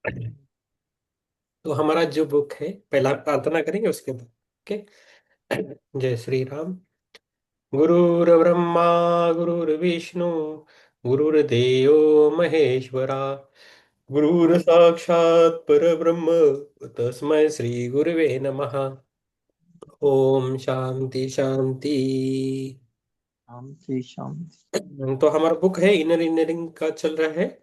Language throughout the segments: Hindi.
तो हमारा जो बुक है, पहला प्रार्थना करेंगे उसके बाद। ओके। जय श्री राम। गुरुर्ब्रह्मा गुरुर्विष्णु गुरुर्देव महेश्वरा, गुरुर साक्षात परब्रह्म तस्मै श्री गुरुवे नमः। ओम शांति शांति। शांति शांति। तो हमारा बुक है इनर इंजीनियरिंग का चल रहा है,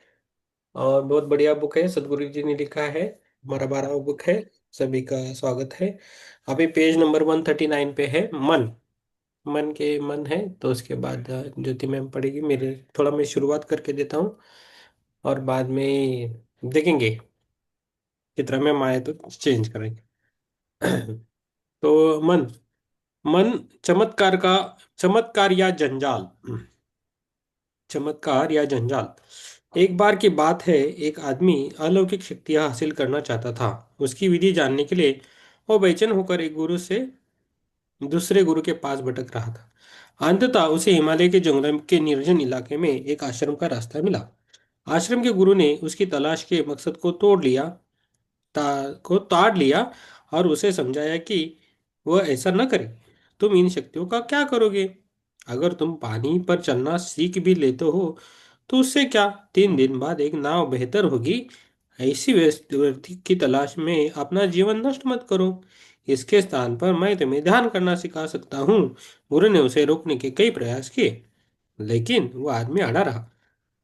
और बहुत बढ़िया बुक है, सदगुरु जी ने लिखा है। हमारा 12वां बुक है। सभी का स्वागत है। अभी पेज नंबर 139 पे है, मन। मन के मन है, तो उसके बाद ज्योति मैम पढ़ेगी। मेरे थोड़ा मैं शुरुआत करके देता हूँ, और बाद में देखेंगे चित्रा मैम आए तो चेंज करेंगे। तो मन। मन चमत्कार का, चमत्कार या जंजाल। चमत्कार या जंजाल। एक बार की बात है, एक आदमी अलौकिक शक्तियां हासिल करना चाहता था। उसकी विधि जानने के लिए वो बेचैन होकर एक गुरु से दूसरे गुरु के पास भटक रहा था। अंततः उसे हिमालय के जंगल के निर्जन इलाके में एक आश्रम का रास्ता मिला। आश्रम के गुरु ने उसकी तलाश के मकसद को ताड़ लिया, और उसे समझाया कि वह ऐसा न करे। तुम इन शक्तियों का क्या करोगे? अगर तुम पानी पर चलना सीख भी लेते हो तो उससे क्या? 3 दिन बाद एक नाव बेहतर होगी। ऐसी व्यक्ति की तलाश में अपना जीवन नष्ट मत करो। इसके स्थान पर मैं तुम्हें ध्यान करना सिखा सकता हूँ। गुरु ने उसे रोकने के कई प्रयास किए, लेकिन वो आदमी अड़ा रहा।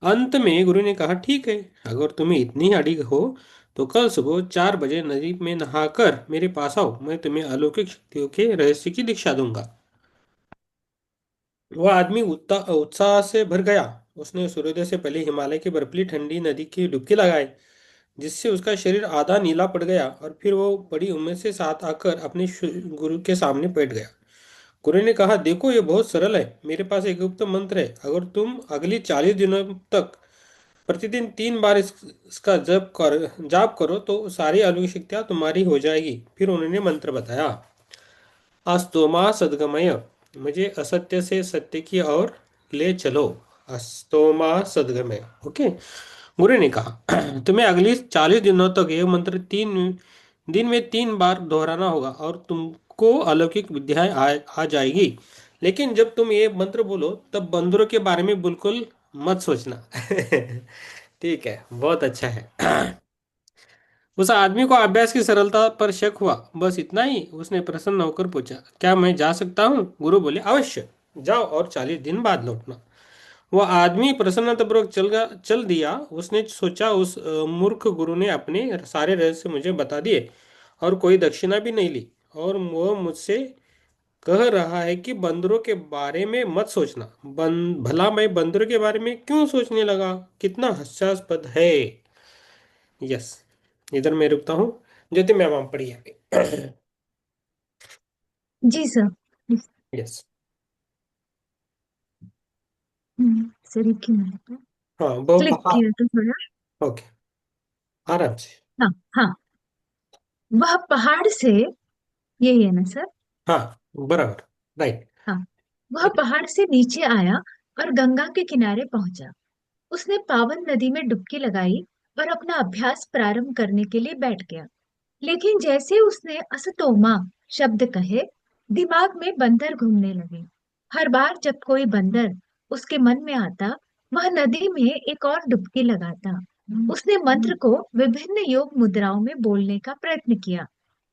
अंत में गुरु ने कहा, ठीक है, अगर तुम्हें इतनी अड़ी हो तो कल सुबह 4 बजे नदी में नहाकर मेरे पास आओ। मैं तुम्हें अलौकिक शक्तियों के रहस्य की दीक्षा दूंगा। वह आदमी उत्साह से भर गया। उसने सूर्योदय से पहले हिमालय की बर्फीली ठंडी नदी की डुबकी लगाई, जिससे उसका शरीर आधा नीला पड़ गया, और फिर वो बड़ी उम्मीद के साथ आकर अपने गुरु के सामने बैठ गया। गुरु ने कहा, देखो, ये बहुत सरल है। मेरे पास एक गुप्त मंत्र है। अगर तुम अगली 40 दिनों तक प्रतिदिन 3 बार इसका जाप करो तो सारी अलौकिक शक्तियां तुम्हारी हो जाएगी। फिर उन्होंने मंत्र बताया। अस्तु मा सद्गमय, मुझे असत्य से सत्य की ओर ले चलो। अस्तो मा सद्गमय। ओके। गुरु ने कहा, तुम्हें अगली 40 दिनों तक यह मंत्र 3 दिन में 3 बार दोहराना होगा, और तुमको अलौकिक विद्याएं आ जाएगी। लेकिन जब तुम ये मंत्र बोलो तब बंदरों के बारे में बिल्कुल मत सोचना। ठीक है, बहुत अच्छा है। उस आदमी को अभ्यास की सरलता पर शक हुआ। बस इतना ही, उसने प्रसन्न होकर पूछा, क्या मैं जा सकता हूँ? गुरु बोले, अवश्य जाओ, और 40 दिन बाद लौटना। वह आदमी प्रसन्नतापूर्वक चल दिया। उसने सोचा, उस मूर्ख गुरु ने अपने सारे रहस्य मुझे बता दिए, और कोई दक्षिणा भी नहीं ली, और वह मुझसे कह रहा है कि बंदरों के बारे में मत सोचना। भला मैं बंदरों के बारे में क्यों सोचने लगा? कितना हास्यास्पद है। यस। इधर मैं रुकता हूँ। ज्योति मैम आप पढ़िए अभी। जी सर। यस। सर एक ही मिनट, हाँ, वो क्लिक पहाड़। किया तो थोड़ा। ओके, आराम से। हाँ हाँ। वह पहाड़ से, यही है ना सर? हाँ, बराबर, राइट। हाँ। वह पहाड़ से नीचे आया और गंगा के किनारे पहुंचा। उसने पावन नदी में डुबकी लगाई और अपना अभ्यास प्रारंभ करने के लिए बैठ गया। लेकिन जैसे उसने असतोमा शब्द कहे, दिमाग में बंदर घूमने लगे। हर बार जब कोई बंदर उसके मन में आता, वह नदी में एक और डुबकी लगाता। उसने मंत्र को विभिन्न योग मुद्राओं में बोलने का प्रयत्न किया,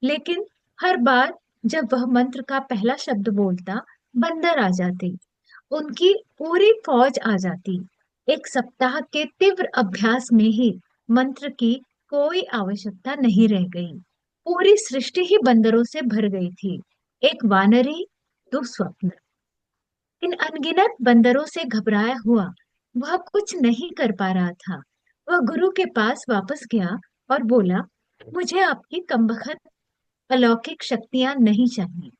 लेकिन हर बार जब वह मंत्र का पहला शब्द बोलता, बंदर आ जाते। उनकी पूरी फौज आ जाती। 1 सप्ताह के तीव्र अभ्यास में ही मंत्र की कोई आवश्यकता नहीं रह गई। पूरी सृष्टि ही बंदरों से भर गई थी। एक वानरी दुस्वप्न। इन अनगिनत बंदरों से घबराया हुआ वह कुछ नहीं कर पा रहा था। वह गुरु के पास वापस गया और बोला, मुझे आपकी कमबख्त अलौकिक शक्तियां नहीं चाहिए।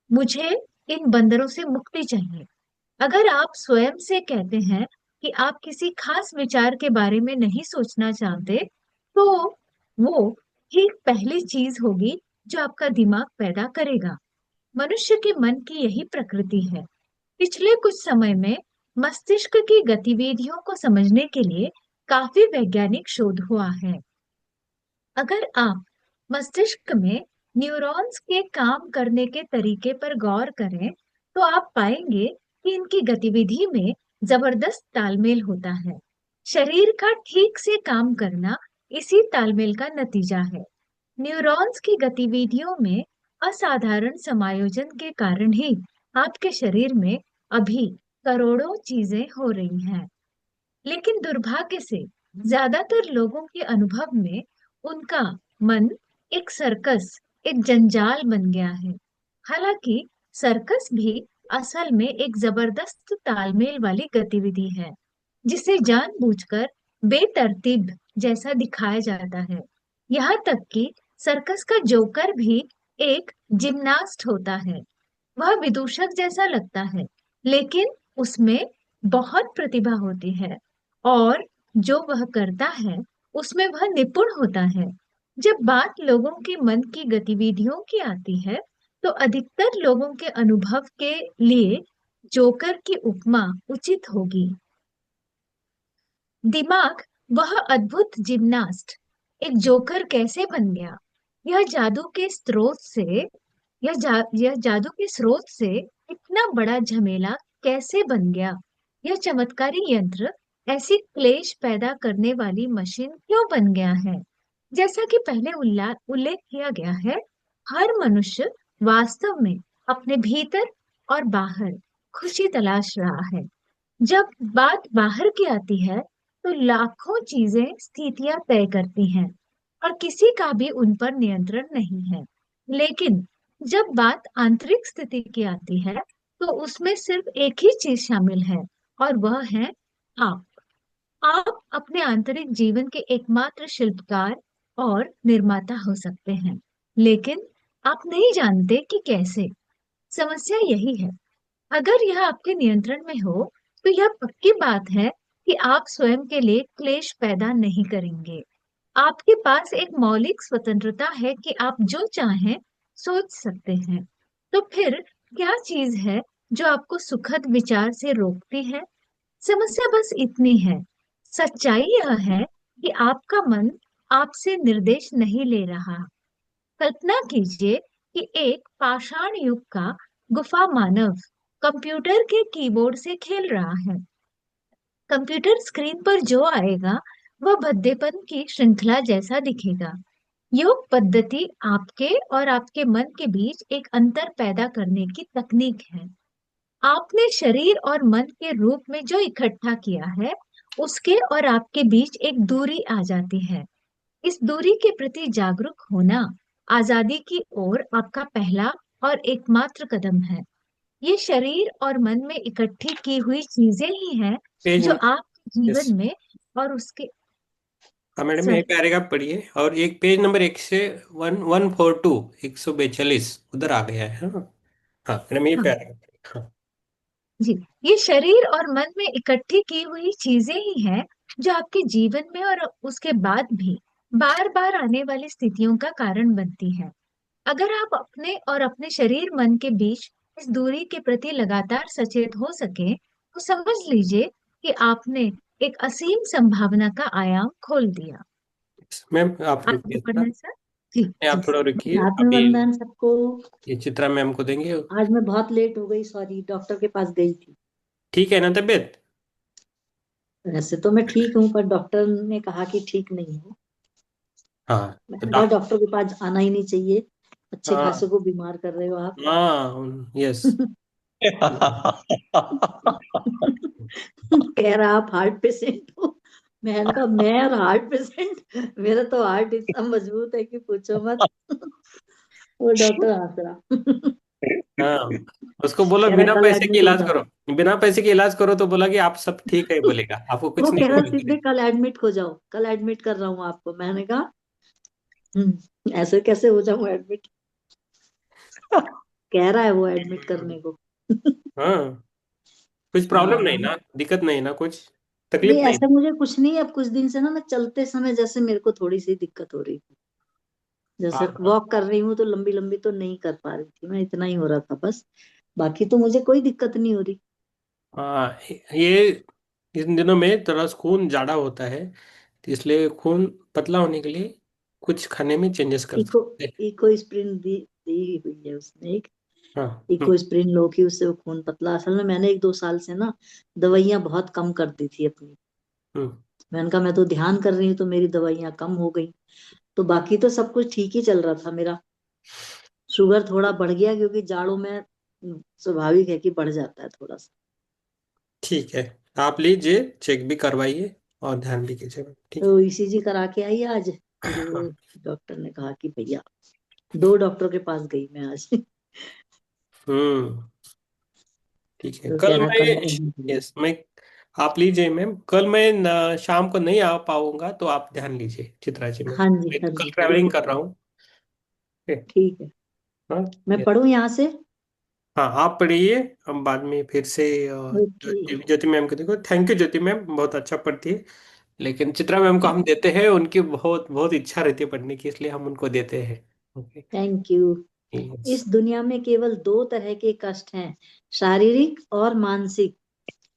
मुझे इन बंदरों से मुक्ति चाहिए। अगर आप स्वयं से कहते हैं कि आप किसी खास विचार के बारे में नहीं सोचना चाहते, तो वो ही पहली चीज होगी जो आपका दिमाग पैदा करेगा। मनुष्य के मन की यही प्रकृति है। पिछले कुछ समय में मस्तिष्क की गतिविधियों को समझने के लिए काफी वैज्ञानिक शोध हुआ है। अगर आप मस्तिष्क में न्यूरॉन्स के काम करने के तरीके पर गौर करें, तो आप पाएंगे कि इनकी गतिविधि में जबरदस्त तालमेल होता है। शरीर का ठीक से काम करना इसी तालमेल का नतीजा है। न्यूरॉन्स की गतिविधियों में असाधारण समायोजन के कारण ही आपके शरीर में अभी करोड़ों चीजें हो रही हैं। लेकिन दुर्भाग्य से ज्यादातर लोगों के अनुभव में उनका मन एक सर्कस, एक जंजाल बन गया है। हालांकि सर्कस भी असल में एक जबरदस्त तालमेल वाली गतिविधि है, जिसे जानबूझकर बेतरतीब जैसा दिखाया जाता है। यहाँ तक कि सर्कस का जोकर भी एक जिम्नास्ट होता है। वह विदूषक जैसा लगता है, लेकिन उसमें बहुत प्रतिभा होती है, और जो वह करता है उसमें वह निपुण होता है। जब बात लोगों के मन की गतिविधियों की आती है, तो अधिकतर लोगों के अनुभव के लिए जोकर की उपमा उचित होगी। दिमाग, वह अद्भुत जिम्नास्ट, एक जोकर कैसे बन गया? यह जादू के स्रोत से यह जादू के स्रोत से इतना बड़ा झमेला कैसे बन गया? यह चमत्कारी यंत्र ऐसी क्लेश पैदा करने वाली मशीन क्यों बन गया है? जैसा कि पहले उल्लेख किया गया है, हर मनुष्य वास्तव में अपने भीतर और बाहर खुशी तलाश रहा है। जब बात बाहर की आती है, तो लाखों चीजें स्थितियां तय करती हैं, और किसी का भी उन पर नियंत्रण नहीं है। लेकिन जब बात आंतरिक स्थिति की आती है, तो उसमें सिर्फ एक ही चीज शामिल है, और वह है आप। आप अपने आंतरिक जीवन के एकमात्र शिल्पकार और निर्माता हो सकते हैं, लेकिन आप नहीं जानते कि कैसे। समस्या यही है, अगर यह आपके नियंत्रण में हो, तो यह पक्की बात है कि आप स्वयं के लिए क्लेश पैदा नहीं करेंगे। आपके पास एक मौलिक स्वतंत्रता है कि आप जो चाहें सोच सकते हैं। तो फिर क्या चीज है जो आपको सुखद विचार से रोकती है? समस्या बस इतनी है। सच्चाई यह है कि आपका मन आपसे निर्देश नहीं ले रहा। कल्पना कीजिए कि एक पाषाण युग का गुफा मानव कंप्यूटर के कीबोर्ड से खेल रहा है। कंप्यूटर स्क्रीन पर जो आएगा, वह भद्देपन की श्रृंखला जैसा दिखेगा। योग पद्धति आपके और आपके मन के बीच एक अंतर पैदा करने की तकनीक है। आपने शरीर और मन के रूप में जो इकट्ठा किया है, उसके और आपके बीच एक दूरी आ जाती है। इस दूरी के प्रति जागरूक होना आजादी की ओर आपका पहला और एकमात्र कदम है। ये शरीर और मन में इकट्ठी की हुई चीजें ही हैं पेज जो नंबर। आपके यस। जीवन में और उसके हाँ मैडम, यही सॉरी। पैराग्राफ पढ़िए और एक पेज नंबर 142, 142 उधर आ गया है। हाँ। हाँ मैडम, ये हाँ पैराग्राफ। हाँ। जी, ये शरीर और मन में इकट्ठी की हुई चीजें ही हैं जो आपके जीवन में और उसके बाद भी बार बार आने वाली स्थितियों का कारण बनती है। अगर आप अपने और अपने शरीर मन के बीच इस दूरी के प्रति लगातार सचेत हो सके, तो समझ लीजिए कि आपने एक असीम संभावना का आयाम खोल दिया। मैम आप आगे रुकिए बढ़ना थोड़ा। है सर। जी नहीं, जी आप थोड़ा रुकिए रात में अभी। वंदन सबको। ये चित्रा मैम को देंगे। आज मैं बहुत लेट हो गई, सॉरी, डॉक्टर के पास गई थी। ठीक है ना तबीयत? वैसे तो मैं ठीक हूँ, पर डॉक्टर ने कहा कि ठीक नहीं हूँ। हाँ तो मैंने कहा डॉक्टर के पास आना ही नहीं चाहिए, अच्छे हाँ खासे को बीमार कर रहे हो आप। हाँ यस। कह रहा आप हार्ट पेशेंट हो। मैंने कहा मैं और हार्ट पेशेंट, मेरा तो हार्ट इतना मजबूत है कि पूछो मत। वो डॉक्टर हंस रहा। हाँ, उसको बोलो कह रहा बिना कल पैसे के एडमिट हो इलाज जाओ। करो। बिना पैसे के इलाज करो तो बोला कि आप सब ठीक है, बोलेगा आपको वो कुछ नहीं कह रहा बोलेंगे। सीधे कल एडमिट हो जाओ, कल एडमिट कर रहा हूँ आपको। मैंने कहा ऐसे कैसे हो जाऊं एडमिट? कह रहा है वो एडमिट करने को। हाँ, कुछ प्रॉब्लम नहीं हाँ। ना, दिक्कत नहीं ना, कुछ नहीं, तकलीफ नहीं? ऐसा मुझे कुछ नहीं है। अब कुछ दिन से ना मैं चलते समय जैसे मेरे को थोड़ी सी दिक्कत हो रही थी। जैसे हाँ हाँ वॉक कर रही हूँ तो लंबी लंबी तो नहीं कर पा रही थी मैं, इतना ही हो रहा था बस। बाकी तो मुझे कोई दिक्कत नहीं हो रही। हाँ। ये इन दिनों में थोड़ा खून ज्यादा होता है, तो इसलिए खून पतला होने के लिए कुछ खाने में चेंजेस कर इको सकते हैं। इको स्प्रिन दी हुई है उसने एक। हाँ। इको स्प्रिन लो कि उससे वो खून पतला। असल में मैंने 1-2 साल से ना दवाइयां बहुत कम कर दी थी अपनी। हम्म। मैंने कहा मैं तो ध्यान कर रही हूँ तो मेरी दवाइयां कम हो गई। तो बाकी तो सब कुछ ठीक ही चल रहा था मेरा। शुगर थोड़ा बढ़ गया क्योंकि जाड़ों में स्वाभाविक है कि बढ़ जाता है थोड़ा सा। ठीक है, आप लीजिए, चेक भी करवाइए और ध्यान भी कीजिए, ठीक है। तो ईसीजी करा के आई आज। फिर वो हाँ। डॉक्टर ने कहा कि भैया, 2 डॉक्टर के पास गई मैं आज। हम्म। ठीक है, तो कल कह रहा मैं, कंटिन्यू करिए। यस मैं, आप लीजिए मैम, कल मैं शाम को नहीं आ पाऊंगा तो आप ध्यान लीजिए चित्रा जी में, हाँ जी, मैं हाँ कल जी, ठीक ट्रैवलिंग है। कर रहा हूँ। ठीक ठीक है। है। हाँ। मैं यस। पढ़ूं यहाँ से? हाँ, आप पढ़िए, हम बाद में फिर से ओके। ज्योति मैम को देखो, थैंक यू ज्योति मैम, बहुत अच्छा पढ़ती है। लेकिन चित्रा मैम को हम देते हैं, उनकी बहुत बहुत इच्छा रहती है पढ़ने की, इसलिए हम उनको देते हैं। ओके। Thank you. यस। इस दुनिया में केवल 2 तरह के कष्ट हैं, शारीरिक और मानसिक।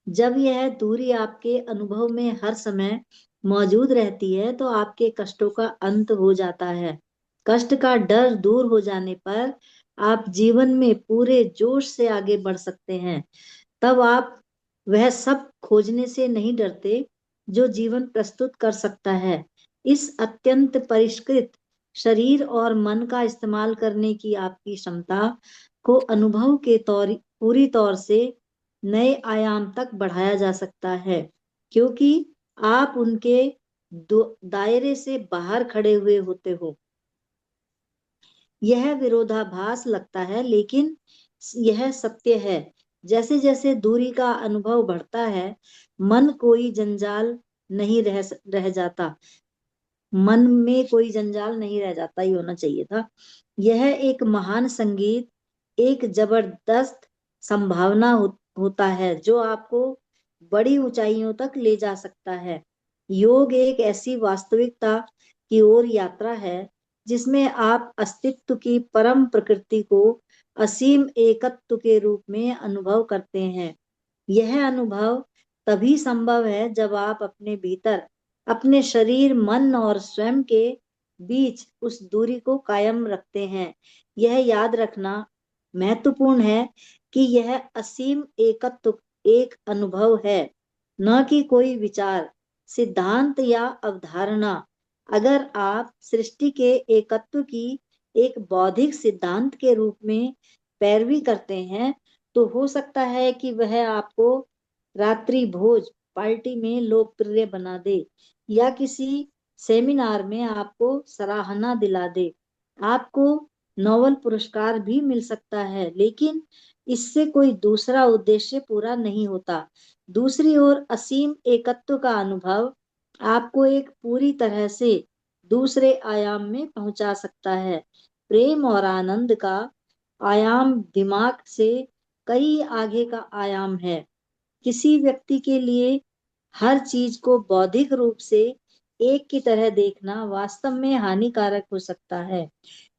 जब यह दूरी आपके अनुभव में हर समय मौजूद रहती है तो आपके कष्टों का अंत हो जाता है। कष्ट का डर दूर हो जाने पर आप जीवन में पूरे जोश से आगे बढ़ सकते हैं। तब आप वह सब खोजने से नहीं डरते जो जीवन प्रस्तुत कर सकता है। इस अत्यंत परिष्कृत शरीर और मन का इस्तेमाल करने की आपकी क्षमता को अनुभव के पूरी तौर से नए आयाम तक बढ़ाया जा सकता है, क्योंकि आप उनके दायरे से बाहर खड़े हुए होते हो। यह विरोधाभास लगता है, लेकिन यह सत्य है। जैसे जैसे दूरी का अनुभव बढ़ता है, मन कोई जंजाल नहीं रह जाता। मन में कोई जंजाल नहीं रह जाता, ही होना चाहिए था। यह एक महान संगीत, एक जबरदस्त संभावना होता है जो आपको बड़ी ऊंचाइयों तक ले जा सकता है। योग एक ऐसी वास्तविकता की ओर यात्रा है जिसमें आप अस्तित्व की परम प्रकृति को असीम एकत्व के रूप में अनुभव करते हैं। यह अनुभव तभी संभव है जब आप अपने भीतर अपने शरीर, मन और स्वयं के बीच उस दूरी को कायम रखते हैं। यह याद रखना महत्वपूर्ण है कि यह असीम एकत्व एक अनुभव है, न कि कोई विचार, सिद्धांत या अवधारणा। अगर आप सृष्टि के एकत्व की एक बौद्धिक सिद्धांत के रूप में पैरवी करते हैं, तो हो सकता है कि वह आपको रात्रि भोज पार्टी में लोकप्रिय बना दे या किसी सेमिनार में आपको सराहना दिला दे। आपको नोबेल पुरस्कार भी मिल सकता है, लेकिन इससे कोई दूसरा उद्देश्य पूरा नहीं होता। दूसरी ओर असीम एकत्व का अनुभव आपको एक पूरी तरह से दूसरे आयाम में पहुंचा सकता है। प्रेम और आनंद का आयाम दिमाग से कई आगे का आयाम है। किसी व्यक्ति के लिए हर चीज को बौद्धिक रूप से एक की तरह देखना वास्तव में हानिकारक हो सकता है।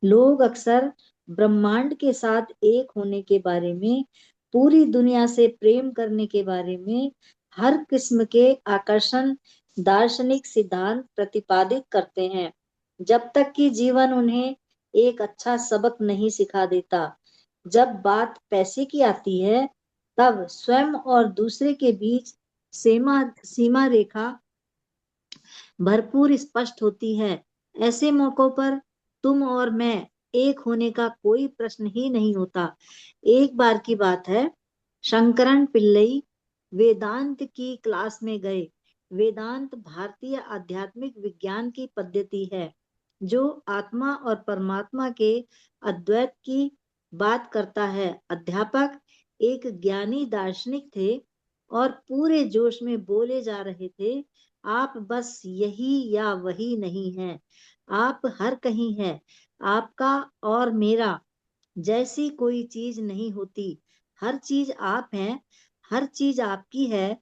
लोग अक्सर ब्रह्मांड के साथ एक होने के बारे में, पूरी दुनिया से प्रेम करने के बारे में, हर किस्म के आकर्षण दार्शनिक सिद्धांत प्रतिपादित करते हैं, जब तक कि जीवन उन्हें एक अच्छा सबक नहीं सिखा देता। जब बात पैसे की आती है, तब स्वयं और दूसरे के बीच सीमा सीमा रेखा भरपूर स्पष्ट होती है। ऐसे मौकों पर तुम और मैं एक होने का कोई प्रश्न ही नहीं होता। एक बार की बात है, शंकरन पिल्लई वेदांत की क्लास में गए। वेदांत भारतीय आध्यात्मिक विज्ञान की पद्धति है जो आत्मा और परमात्मा के अद्वैत की बात करता है। अध्यापक एक ज्ञानी दार्शनिक थे और पूरे जोश में बोले जा रहे थे, आप बस यही या वही नहीं हैं, आप हर कहीं हैं। आपका और मेरा जैसी कोई चीज नहीं होती। हर चीज आप हैं, हर चीज आपकी है।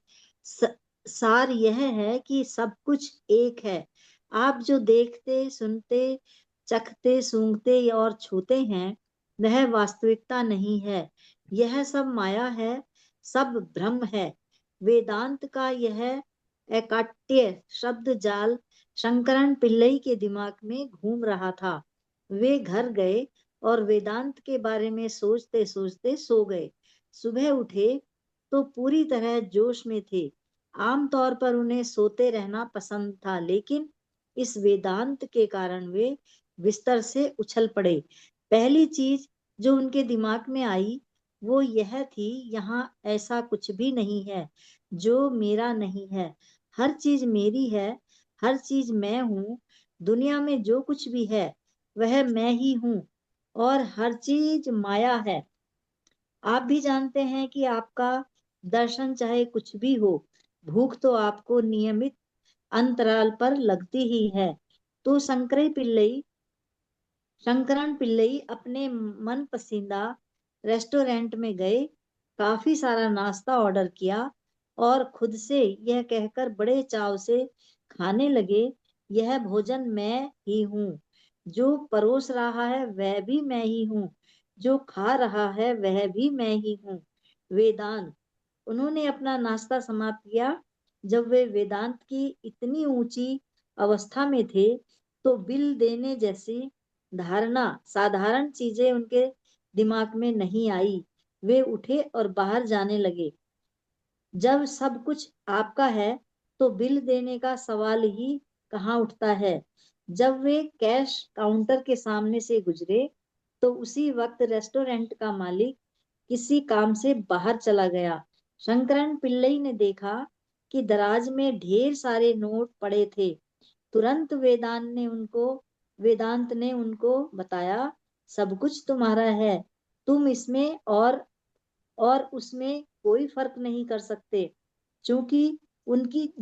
स, सार यह है कि सब कुछ एक है। आप जो देखते, सुनते, चखते, सूंघते और छूते हैं, वह वास्तविकता नहीं है। यह सब माया है, सब भ्रम है। वेदांत का यह एकाट्य शब्द जाल शंकरन पिल्लई के दिमाग में घूम रहा था। वे घर गए और वेदांत के बारे में सोचते सोचते सो गए। सुबह उठे तो पूरी तरह जोश में थे। आमतौर पर उन्हें सोते रहना पसंद था, लेकिन इस वेदांत के कारण वे बिस्तर से उछल पड़े। पहली चीज जो उनके दिमाग में आई वो यह थी, यहाँ ऐसा कुछ भी नहीं है जो मेरा नहीं है। हर चीज मेरी है, हर चीज मैं हूँ। दुनिया में जो कुछ भी है वह मैं ही हूँ, और हर चीज माया है। आप भी जानते हैं कि आपका दर्शन चाहे कुछ भी हो, भूख तो आपको नियमित अंतराल पर लगती ही है। तो शंकरन पिल्लई अपने मन पसंदीदा रेस्टोरेंट में गए, काफी सारा नाश्ता ऑर्डर किया और खुद से यह कहकर बड़े चाव से खाने लगे, यह भोजन मैं ही हूँ। जो परोस रहा है वह भी मैं ही हूँ, जो खा रहा है वह भी मैं ही हूँ। वेदांत। उन्होंने अपना नाश्ता समाप्त किया। जब वे वेदांत की इतनी ऊंची अवस्था में थे तो बिल देने जैसी धारणा, साधारण चीजें उनके दिमाग में नहीं आई। वे उठे और बाहर जाने लगे। जब सब कुछ आपका है तो बिल देने का सवाल ही कहाँ उठता है। जब वे कैश काउंटर के सामने से गुजरे तो उसी वक्त रेस्टोरेंट का मालिक किसी काम से बाहर चला गया। शंकरन पिल्लई ने देखा कि दराज में ढेर सारे नोट पड़े थे। तुरंत वेदांत ने उनको बताया, सब कुछ तुम्हारा है, तुम इसमें और उसमें कोई फर्क नहीं कर सकते। क्योंकि उनकी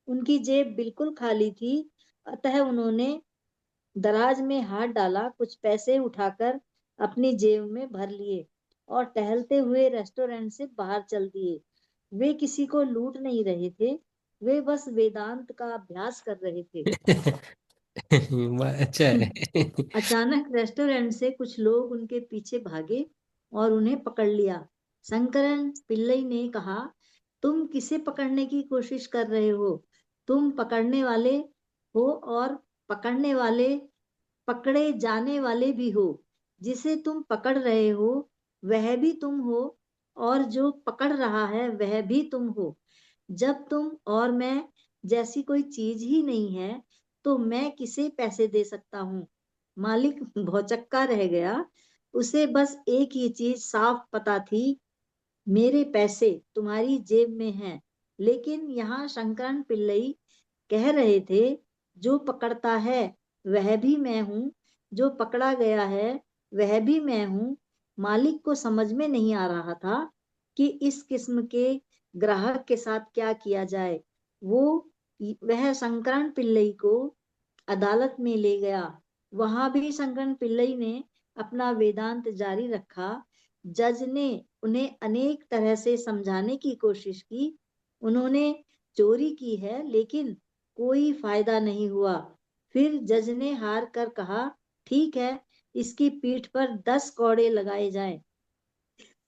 उनकी जेब बिल्कुल खाली थी, अतः उन्होंने दराज में हाथ डाला, कुछ पैसे उठाकर अपनी जेब में भर लिए और टहलते हुए रेस्टोरेंट से बाहर चल दिए। वे किसी को लूट नहीं रहे थे, वे बस वेदांत का अभ्यास कर रहे थे। अच्छा है। अचानक रेस्टोरेंट से कुछ लोग उनके पीछे भागे और उन्हें पकड़ लिया। शंकरन पिल्लई ने कहा, तुम किसे पकड़ने की कोशिश कर रहे हो? तुम पकड़ने वाले हो और पकड़ने वाले पकड़े जाने वाले भी हो। जिसे तुम पकड़ रहे हो वह भी तुम हो, और जो पकड़ रहा है वह भी तुम हो। जब तुम और मैं जैसी कोई चीज ही नहीं है तो मैं किसे पैसे दे सकता हूँ? मालिक भौचक्का रह गया। उसे बस एक ही चीज साफ पता थी, मेरे पैसे तुम्हारी जेब में हैं। लेकिन यहाँ शंकरन पिल्लई कह रहे थे, जो पकड़ता है वह भी मैं हूँ, जो पकड़ा गया है वह भी मैं हूँ। मालिक को समझ में नहीं आ रहा था कि इस किस्म के ग्राहक के साथ क्या किया जाए। वो वह शंकरन पिल्लई को अदालत में ले गया। वहां भी शंकरन पिल्लई ने अपना वेदांत जारी रखा। जज ने उन्हें अनेक तरह से समझाने की कोशिश की। उन्होंने चोरी की है, लेकिन कोई फायदा नहीं हुआ। फिर जज ने हार कर कहा, ठीक है, इसकी पीठ पर 10 कौड़े लगाए जाएं।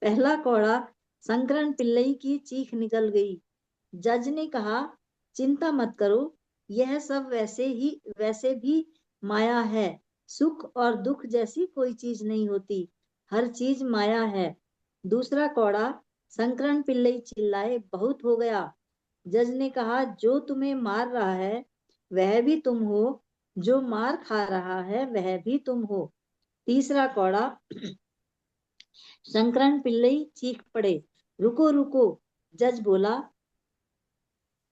पहला कौड़ा, शंकरन पिल्लई की चीख निकल गई। जज ने कहा, चिंता मत करो, यह सब वैसे भी माया है। सुख और दुख जैसी कोई चीज नहीं होती, हर चीज माया है। दूसरा कौड़ा, शंकरन पिल्लई चिल्लाए, बहुत हो गया। जज ने कहा, जो तुम्हें मार रहा है वह भी तुम हो, जो मार खा रहा है वह भी तुम हो। तीसरा कौड़ा, शंकरन पिल्लई चीख पड़े, रुको रुको। जज बोला,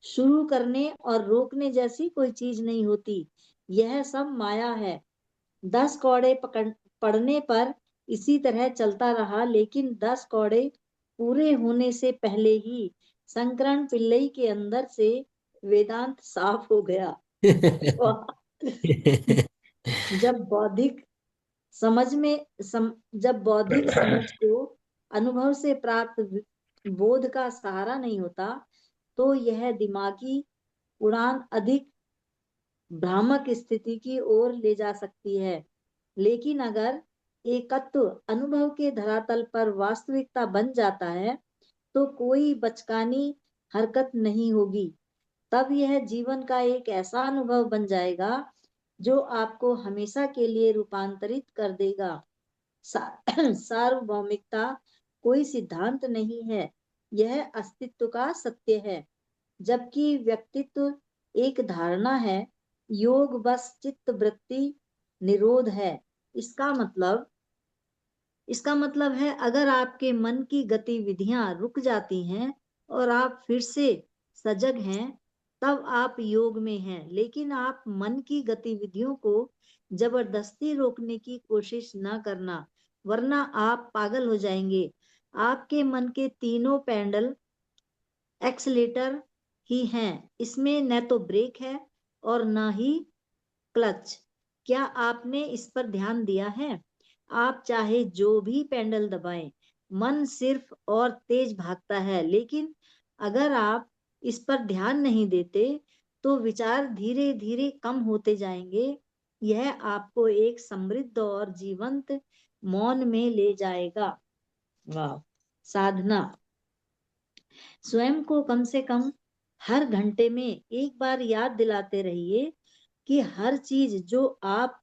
शुरू करने और रोकने जैसी कोई चीज नहीं होती, यह सब माया है। 10 कौड़े पड़ने पर इसी तरह चलता रहा, लेकिन 10 कौड़े पूरे होने से पहले ही शंकरन पिल्लई के अंदर से वेदांत साफ हो गया। और जब बौद्धिक समझ में सम, जब बौद्धिक समझ को अनुभव से प्राप्त बोध का सहारा नहीं होता तो यह दिमागी उड़ान अधिक भ्रामक स्थिति की ओर ले जा सकती है। लेकिन अगर एकत्व अनुभव के धरातल पर वास्तविकता बन जाता है तो कोई बचकानी हरकत नहीं होगी। तब यह जीवन का एक ऐसा अनुभव बन जाएगा जो आपको हमेशा के लिए रूपांतरित कर देगा। सार्वभौमिकता कोई सिद्धांत नहीं है, यह अस्तित्व का सत्य है, जबकि व्यक्तित्व एक धारणा है। योग बस चित्त वृत्ति निरोध है। इसका मतलब इसका मतलब है, अगर आपके मन की गतिविधियां रुक जाती हैं और आप फिर से सजग हैं, तब आप योग में हैं। लेकिन आप मन की गतिविधियों को जबरदस्ती रोकने की कोशिश न करना, वरना आप पागल हो जाएंगे। आपके मन के तीनों पेडल एक्सलेटर ही हैं, इसमें न तो ब्रेक है और न ही क्लच। क्या आपने इस पर ध्यान दिया है? आप चाहे जो भी पेंडल दबाएं, मन सिर्फ और तेज भागता है। लेकिन अगर आप इस पर ध्यान नहीं देते, तो विचार धीरे धीरे कम होते जाएंगे। यह आपको एक समृद्ध और जीवंत मौन में ले जाएगा। वाह! साधना। स्वयं को कम से कम हर घंटे में एक बार याद दिलाते रहिए कि हर चीज जो आप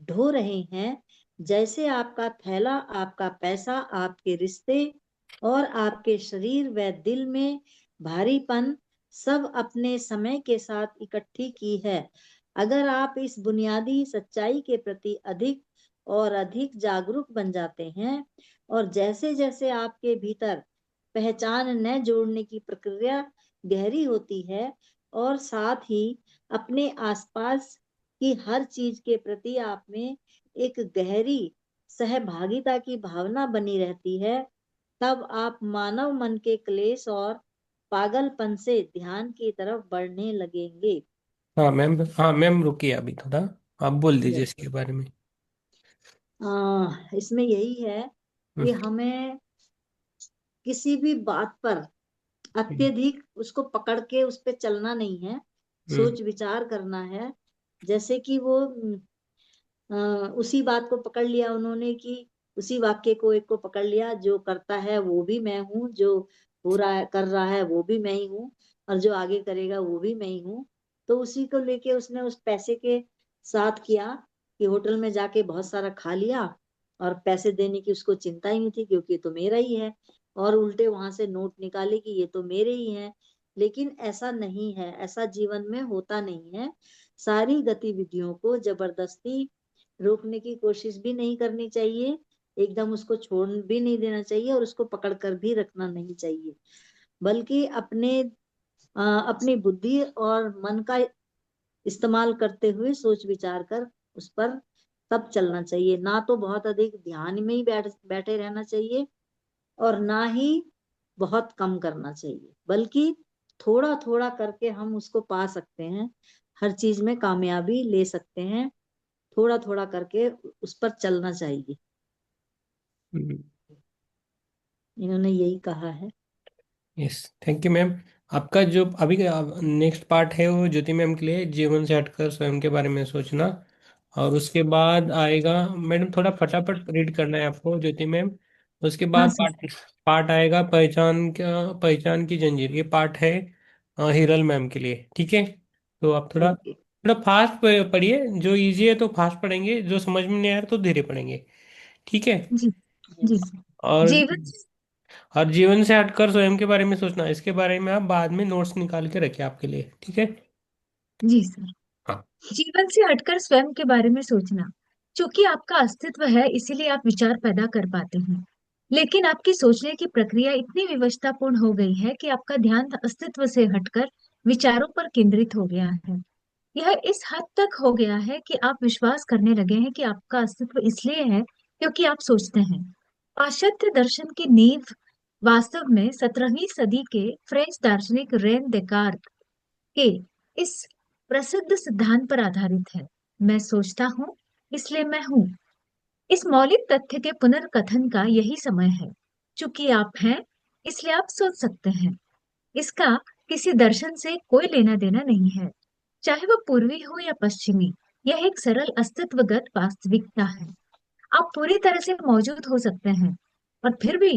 ढो रहे हैं, जैसे आपका थैला, आपका पैसा, आपके रिश्ते और आपके शरीर व दिल में भारीपन, सब अपने समय के साथ इकट्ठी की है। अगर आप इस बुनियादी सच्चाई के प्रति अधिक और अधिक जागरूक बन जाते हैं, और जैसे जैसे आपके भीतर पहचान न जोड़ने की प्रक्रिया गहरी होती है, और साथ ही अपने आसपास की हर चीज के प्रति आप में एक गहरी सहभागिता की भावना बनी रहती है, तब आप मानव मन के क्लेश और पागलपन से ध्यान की तरफ बढ़ने लगेंगे। हाँ मैम, हाँ मैम, रुकिए अभी थोड़ा, आप बोल दीजिए यस। इसके बारे में। इसमें यही है कि हम्म। हमें किसी भी बात पर हम्म। अत्यधिक उसको पकड़ के उस पे चलना नहीं है, हम्म। सोच विचार करना है। जैसे कि वो उसी बात को पकड़ लिया उन्होंने, कि उसी वाक्य को एक को पकड़ लिया, जो करता है वो भी मैं हूँ, जो हो रहा है कर रहा है वो भी मैं ही हूँ, और जो आगे करेगा वो भी मैं ही हूँ। तो उसी को लेके उसने उस पैसे के साथ किया कि होटल में जाके बहुत सारा खा लिया, और पैसे देने की उसको चिंता ही नहीं थी, क्योंकि ये तो मेरा ही है। और उल्टे वहां से नोट निकाले कि ये तो मेरे ही हैं। लेकिन ऐसा नहीं है, ऐसा जीवन में होता नहीं है। सारी गतिविधियों को जबरदस्ती रोकने की कोशिश भी नहीं करनी चाहिए, एकदम उसको छोड़ भी नहीं देना चाहिए, और उसको पकड़ कर भी रखना नहीं चाहिए। बल्कि अपनी बुद्धि और मन का इस्तेमाल करते हुए सोच विचार कर उस पर तब चलना चाहिए। ना तो बहुत अधिक ध्यान में ही बैठे रहना चाहिए, और ना ही बहुत कम करना चाहिए, बल्कि थोड़ा थोड़ा करके हम उसको पा सकते हैं, हर चीज में कामयाबी ले सकते हैं। थोड़ा थोड़ा करके उस पर चलना चाहिए। हम्म। इन्होंने यही कहा है। Yes, thank you ma'am. आपका जो अभी नेक्स्ट पार्ट है वो ज्योति मैम के लिए, जीवन से हटकर स्वयं के बारे में सोचना। और उसके बाद आएगा, मैडम थोड़ा फटाफट रीड करना है आपको ज्योति मैम। उसके हाँ बाद सर। पार्ट पार्ट आएगा पहचान की जंजीर। ये पार्ट है हिरल मैम के लिए, ठीक है। तो आप थोड़ा ओके। थोड़ा फास्ट पढ़िए, जो इजी है तो फास्ट पढ़ेंगे, जो समझ में नहीं आया तो धीरे पढ़ेंगे, ठीक है। जी। जी यस। सर। और जीवन। और जीवन से हटकर स्वयं के बारे में सोचना, इसके बारे में आप बाद में नोट्स निकाल के रखिए आपके लिए, ठीक है। जी सर। हाँ। जीवन से हटकर स्वयं के बारे में सोचना। क्योंकि आपका अस्तित्व है, इसीलिए आप विचार पैदा कर पाते हैं। लेकिन आपकी सोचने की प्रक्रिया इतनी विवशतापूर्ण हो गई है कि आपका ध्यान अस्तित्व से हटकर विचारों पर केंद्रित हो गया है। यह इस हद तक हो गया है कि आप विश्वास करने लगे हैं कि आपका अस्तित्व इसलिए है क्योंकि आप सोचते हैं। पाश्चात्य दर्शन की नींव वास्तव में 17वीं सदी के फ्रेंच दार्शनिक रेन देकार्त के इस प्रसिद्ध सिद्धांत पर आधारित है। मैं सोचता हूँ, इसलिए मैं हूँ। इस मौलिक तथ्य के पुनर्कथन का यही समय है। चूंकि आप हैं, इसलिए आप सोच सकते हैं। इसका किसी दर्शन से कोई लेना देना नहीं है, चाहे वह पूर्वी हो या पश्चिमी। यह एक सरल अस्तित्वगत वास्तविकता है। आप पूरी तरह से मौजूद हो सकते हैं, और फिर भी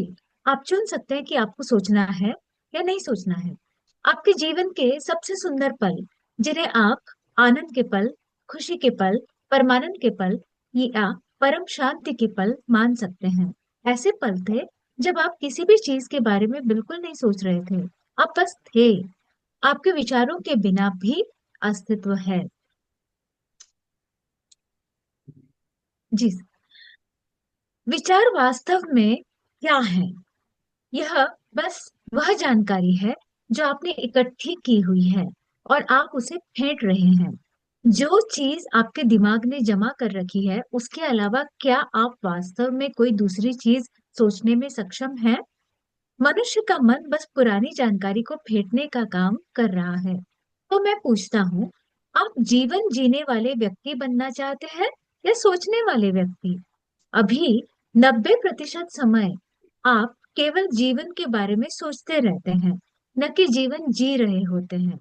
आप चुन सकते हैं कि आपको सोचना है या नहीं सोचना है। आपके जीवन के सबसे सुंदर पल, जिन्हें आप आनंद के पल, खुशी के पल, परमानंद के पल या परम शांति के पल मान सकते हैं। ऐसे पल थे जब आप किसी भी चीज के बारे में बिल्कुल नहीं सोच रहे थे। आप बस थे। आपके विचारों के बिना भी अस्तित्व है। जी। विचार वास्तव में क्या है? यह बस वह जानकारी है जो आपने इकट्ठी की हुई है और आप उसे फेंट रहे हैं। जो चीज आपके दिमाग ने जमा कर रखी है, उसके अलावा क्या आप वास्तव में कोई दूसरी चीज सोचने में सक्षम हैं? मनुष्य का मन बस पुरानी जानकारी को फेंटने का काम कर रहा है। तो मैं पूछता हूँ, आप जीवन जीने वाले व्यक्ति बनना चाहते हैं या सोचने वाले व्यक्ति? अभी 90% समय आप केवल जीवन के बारे में सोचते रहते हैं, न कि जीवन जी रहे होते हैं।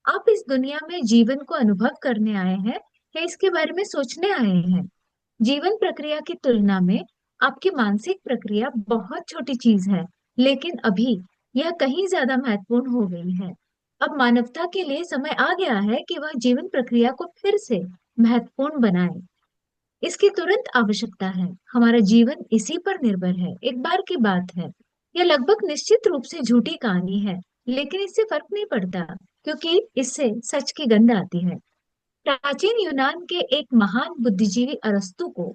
आप इस दुनिया में जीवन को अनुभव करने आए हैं या इसके बारे में सोचने आए हैं? जीवन प्रक्रिया की तुलना में आपकी मानसिक प्रक्रिया बहुत छोटी चीज है, लेकिन अभी यह कहीं ज्यादा महत्वपूर्ण हो गई है। अब मानवता के लिए समय आ गया है कि वह जीवन प्रक्रिया को फिर से महत्वपूर्ण बनाए। इसकी तुरंत आवश्यकता है। हमारा जीवन इसी पर निर्भर है। एक बार की बात है। यह लगभग निश्चित रूप से झूठी कहानी है, लेकिन इससे फर्क नहीं पड़ता, क्योंकि इससे सच की गंध आती है। प्राचीन यूनान के एक महान बुद्धिजीवी अरस्तु को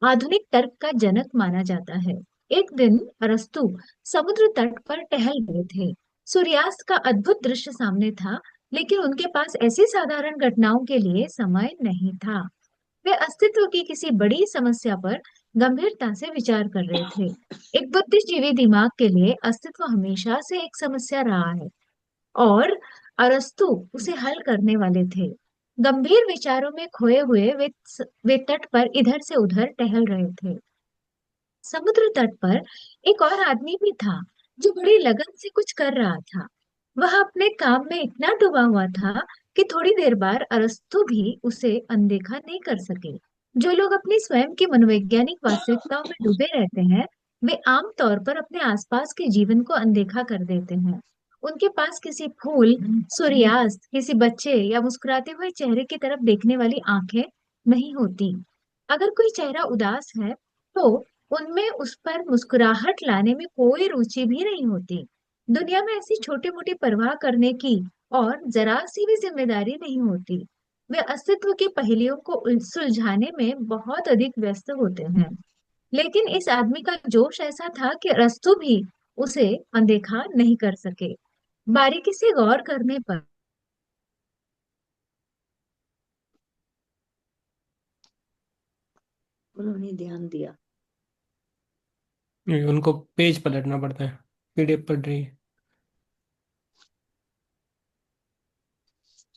आधुनिक तर्क का जनक माना जाता है। एक दिन अरस्तु समुद्र तट पर टहल रहे थे। सूर्यास्त का अद्भुत दृश्य सामने था, लेकिन उनके पास ऐसी साधारण घटनाओं के लिए समय नहीं था। वे अस्तित्व की किसी बड़ी समस्या पर गंभीरता से विचार कर रहे थे। एक बुद्धिजीवी दिमाग के लिए अस्तित्व हमेशा से एक समस्या रहा है और अरस्तु उसे हल करने वाले थे। गंभीर विचारों में खोए हुए वे तट पर इधर से उधर टहल रहे थे। समुद्र तट पर एक और आदमी भी था जो बड़ी लगन से कुछ कर रहा था। वह अपने काम में इतना डूबा हुआ था कि थोड़ी देर बाद अरस्तु भी उसे अनदेखा नहीं कर सके। जो लोग अपनी स्वयं की मनोवैज्ञानिक वास्तविकताओं में डूबे रहते हैं, वे आम तौर पर अपने आसपास के जीवन को अनदेखा कर देते हैं। उनके पास किसी फूल, सूर्यास्त, किसी बच्चे या मुस्कुराते हुए चेहरे की तरफ देखने वाली आंखें नहीं होती। अगर कोई चेहरा उदास है, तो उनमें उस पर मुस्कुराहट लाने में कोई रुचि भी नहीं होती। दुनिया में ऐसी छोटी मोटी परवाह करने की और जरा सी भी जिम्मेदारी नहीं होती। वे अस्तित्व की पहेलियों को सुलझाने में बहुत अधिक व्यस्त होते हैं। लेकिन इस आदमी का जोश ऐसा था कि अरस्तु भी उसे अनदेखा नहीं कर सके। बारीकी से गौर करने पर उन्होंने ध्यान दिया। ये उनको पेज पलटना पड़ता है। पीडीएफ पढ़ रही है।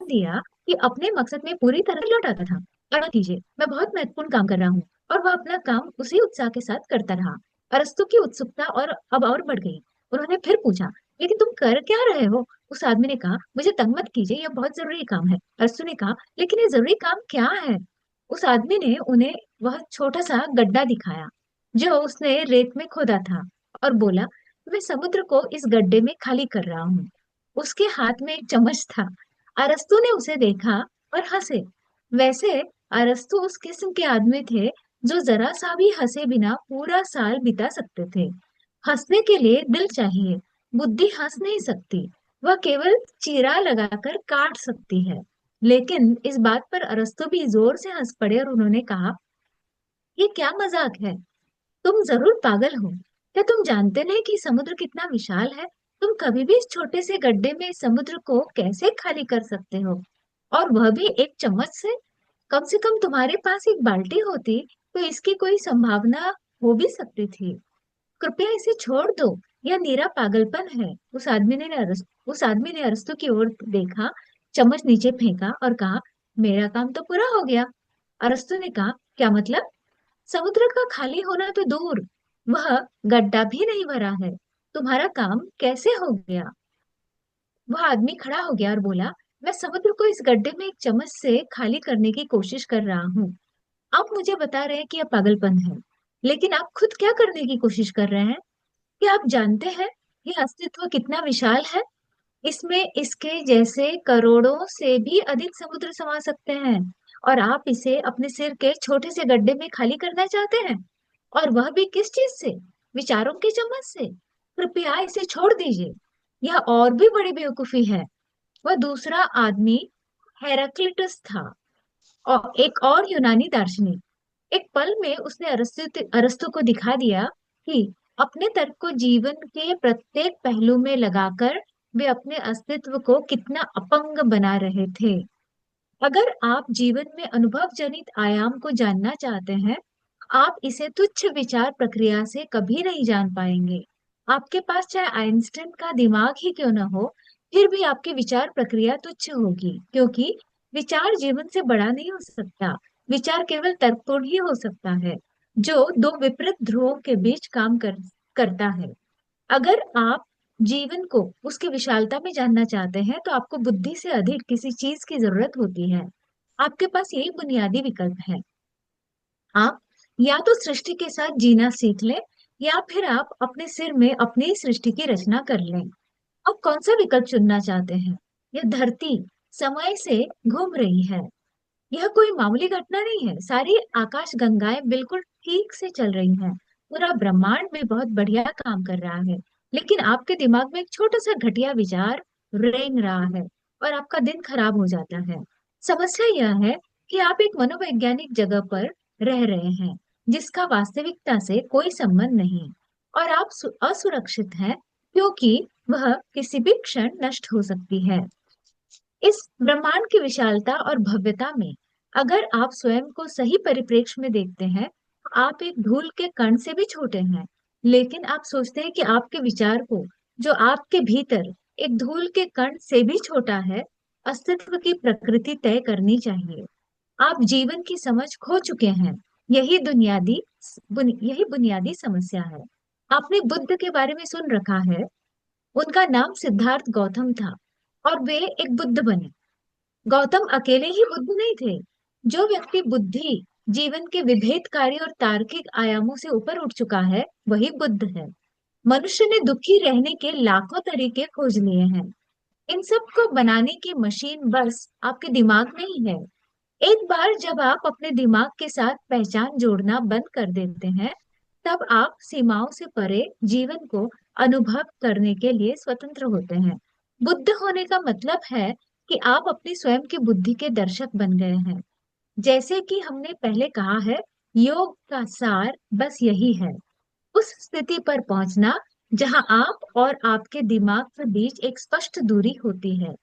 दिया कि अपने मकसद में पूरी तरह लौट आता था। और मत कीजिए, मैं बहुत महत्वपूर्ण काम कर रहा हूँ। और वह अपना काम उसी उत्साह के साथ करता रहा। अरस्तु की उत्सुकता और अब और बढ़ गई। उन्होंने फिर पूछा, लेकिन तुम कर क्या रहे हो? उस आदमी ने कहा, मुझे तंग मत कीजिए, यह बहुत जरूरी काम है। अरस्तु ने कहा, लेकिन ये जरूरी काम क्या है? उस आदमी ने उन्हें वह छोटा सा गड्ढा दिखाया जो उसने रेत में खोदा था और बोला, मैं समुद्र को इस गड्ढे में खाली कर रहा हूँ। उसके हाथ में एक चम्मच था। अरस्तु ने उसे देखा और हंसे। वैसे अरस्तु उस किस्म के आदमी थे जो जरा सा भी हंसे बिना पूरा साल बिता सकते थे। हंसने के लिए दिल चाहिए, बुद्धि हंस नहीं सकती। वह केवल चीरा लगाकर काट सकती है। लेकिन इस बात पर अरस्तु भी जोर से हंस पड़े और उन्होंने कहा, ये क्या मजाक है? तुम जरूर पागल हो। क्या तुम जानते नहीं कि समुद्र कितना विशाल है? तुम कभी भी इस छोटे से गड्ढे में समुद्र को कैसे खाली कर सकते हो? और वह भी एक चम्मच से कम तुम्हारे पास एक बाल्टी होती तो इसकी कोई संभावना हो भी सकती थी। कृपया इसे छोड़ दो। यह नीरा पागलपन है। उस आदमी ने अरस्तु की ओर देखा, चम्मच नीचे फेंका और कहा, मेरा काम तो पूरा हो गया। अरस्तु ने कहा, क्या मतलब? समुद्र का खाली होना तो दूर, वह गड्ढा भी नहीं भरा है। तुम्हारा काम कैसे हो गया? वह आदमी खड़ा हो गया और बोला, मैं समुद्र को इस गड्ढे में एक चम्मच से खाली करने की कोशिश कर रहा हूँ। आप मुझे बता रहे हैं कि यह पागलपन है, लेकिन आप खुद क्या करने की कोशिश कर रहे हैं? क्या आप जानते हैं यह अस्तित्व कितना विशाल है? इसमें इसके जैसे करोड़ों से भी अधिक समुद्र समा सकते हैं, और आप इसे अपने सिर के छोटे से गड्ढे में खाली करना चाहते हैं, और वह भी किस चीज से? विचारों की चम्मच से। कृपया इसे छोड़ दीजिए। यह और भी बड़ी बेवकूफी है। वह दूसरा आदमी हेराक्लिटस था, और एक और यूनानी दार्शनिक। एक पल में उसने अरस्तु को दिखा दिया कि अपने तर्क को जीवन के प्रत्येक पहलू में लगाकर वे अपने अस्तित्व को कितना अपंग बना रहे थे। अगर आप जीवन में अनुभव जनित आयाम को जानना चाहते हैं, आप इसे तुच्छ विचार प्रक्रिया से कभी नहीं जान पाएंगे। आपके पास चाहे आइंस्टाइन का दिमाग ही क्यों न हो, फिर भी आपकी विचार प्रक्रिया तुच्छ होगी, क्योंकि विचार जीवन से बड़ा नहीं हो सकता। विचार केवल तर्कपूर्ण ही हो सकता है, जो दो विपरीत ध्रुवों के बीच करता है। अगर आप जीवन को उसकी विशालता में जानना चाहते हैं, तो आपको बुद्धि से अधिक किसी चीज की जरूरत होती है। आपके पास यही बुनियादी विकल्प है। आप या तो सृष्टि के साथ जीना सीख लें, या फिर आप अपने सिर में अपनी ही सृष्टि की रचना कर लें। आप कौन सा विकल्प चुनना चाहते हैं? यह धरती समय से घूम रही है। यह कोई मामूली घटना नहीं है। सारी आकाश गंगाएं बिल्कुल ठीक से चल रही हैं। पूरा ब्रह्मांड भी बहुत बढ़िया काम कर रहा है। लेकिन आपके दिमाग में एक छोटा सा घटिया विचार रेंग रहा है, और आपका दिन खराब हो जाता है। समस्या यह है कि आप एक मनोवैज्ञानिक जगह पर रह रहे हैं, जिसका वास्तविकता से कोई संबंध नहीं, और आप असुरक्षित हैं, क्योंकि वह किसी भी क्षण नष्ट हो सकती है। इस ब्रह्मांड की विशालता और भव्यता में अगर आप स्वयं को सही परिप्रेक्ष्य में देखते हैं, तो आप एक धूल के कण से भी छोटे हैं। लेकिन आप सोचते हैं कि आपके विचार को, जो आपके भीतर एक धूल के कण से भी छोटा है, अस्तित्व की प्रकृति तय करनी चाहिए। आप जीवन की समझ खो चुके हैं। यही बुनियादी समस्या है। आपने बुद्ध के बारे में सुन रखा है। उनका नाम सिद्धार्थ गौतम था, और वे एक बुद्ध बने। गौतम अकेले ही बुद्ध नहीं थे। जो व्यक्ति बुद्धि, जीवन के विभेदकारी और तार्किक आयामों से ऊपर उठ चुका है, वही बुद्ध है। मनुष्य ने दुखी रहने के लाखों तरीके खोज लिए हैं। इन सब को बनाने की मशीन बस आपके दिमाग में ही है। एक बार जब आप अपने दिमाग के साथ पहचान जोड़ना बंद कर देते हैं, तब आप सीमाओं से परे जीवन को अनुभव करने के लिए स्वतंत्र होते हैं। बुद्ध होने का मतलब है कि आप अपनी स्वयं की बुद्धि के दर्शक बन गए हैं। जैसे कि हमने पहले कहा है, योग का सार बस यही है। उस स्थिति पर पहुंचना जहां आप और आपके दिमाग के बीच एक स्पष्ट दूरी होती है।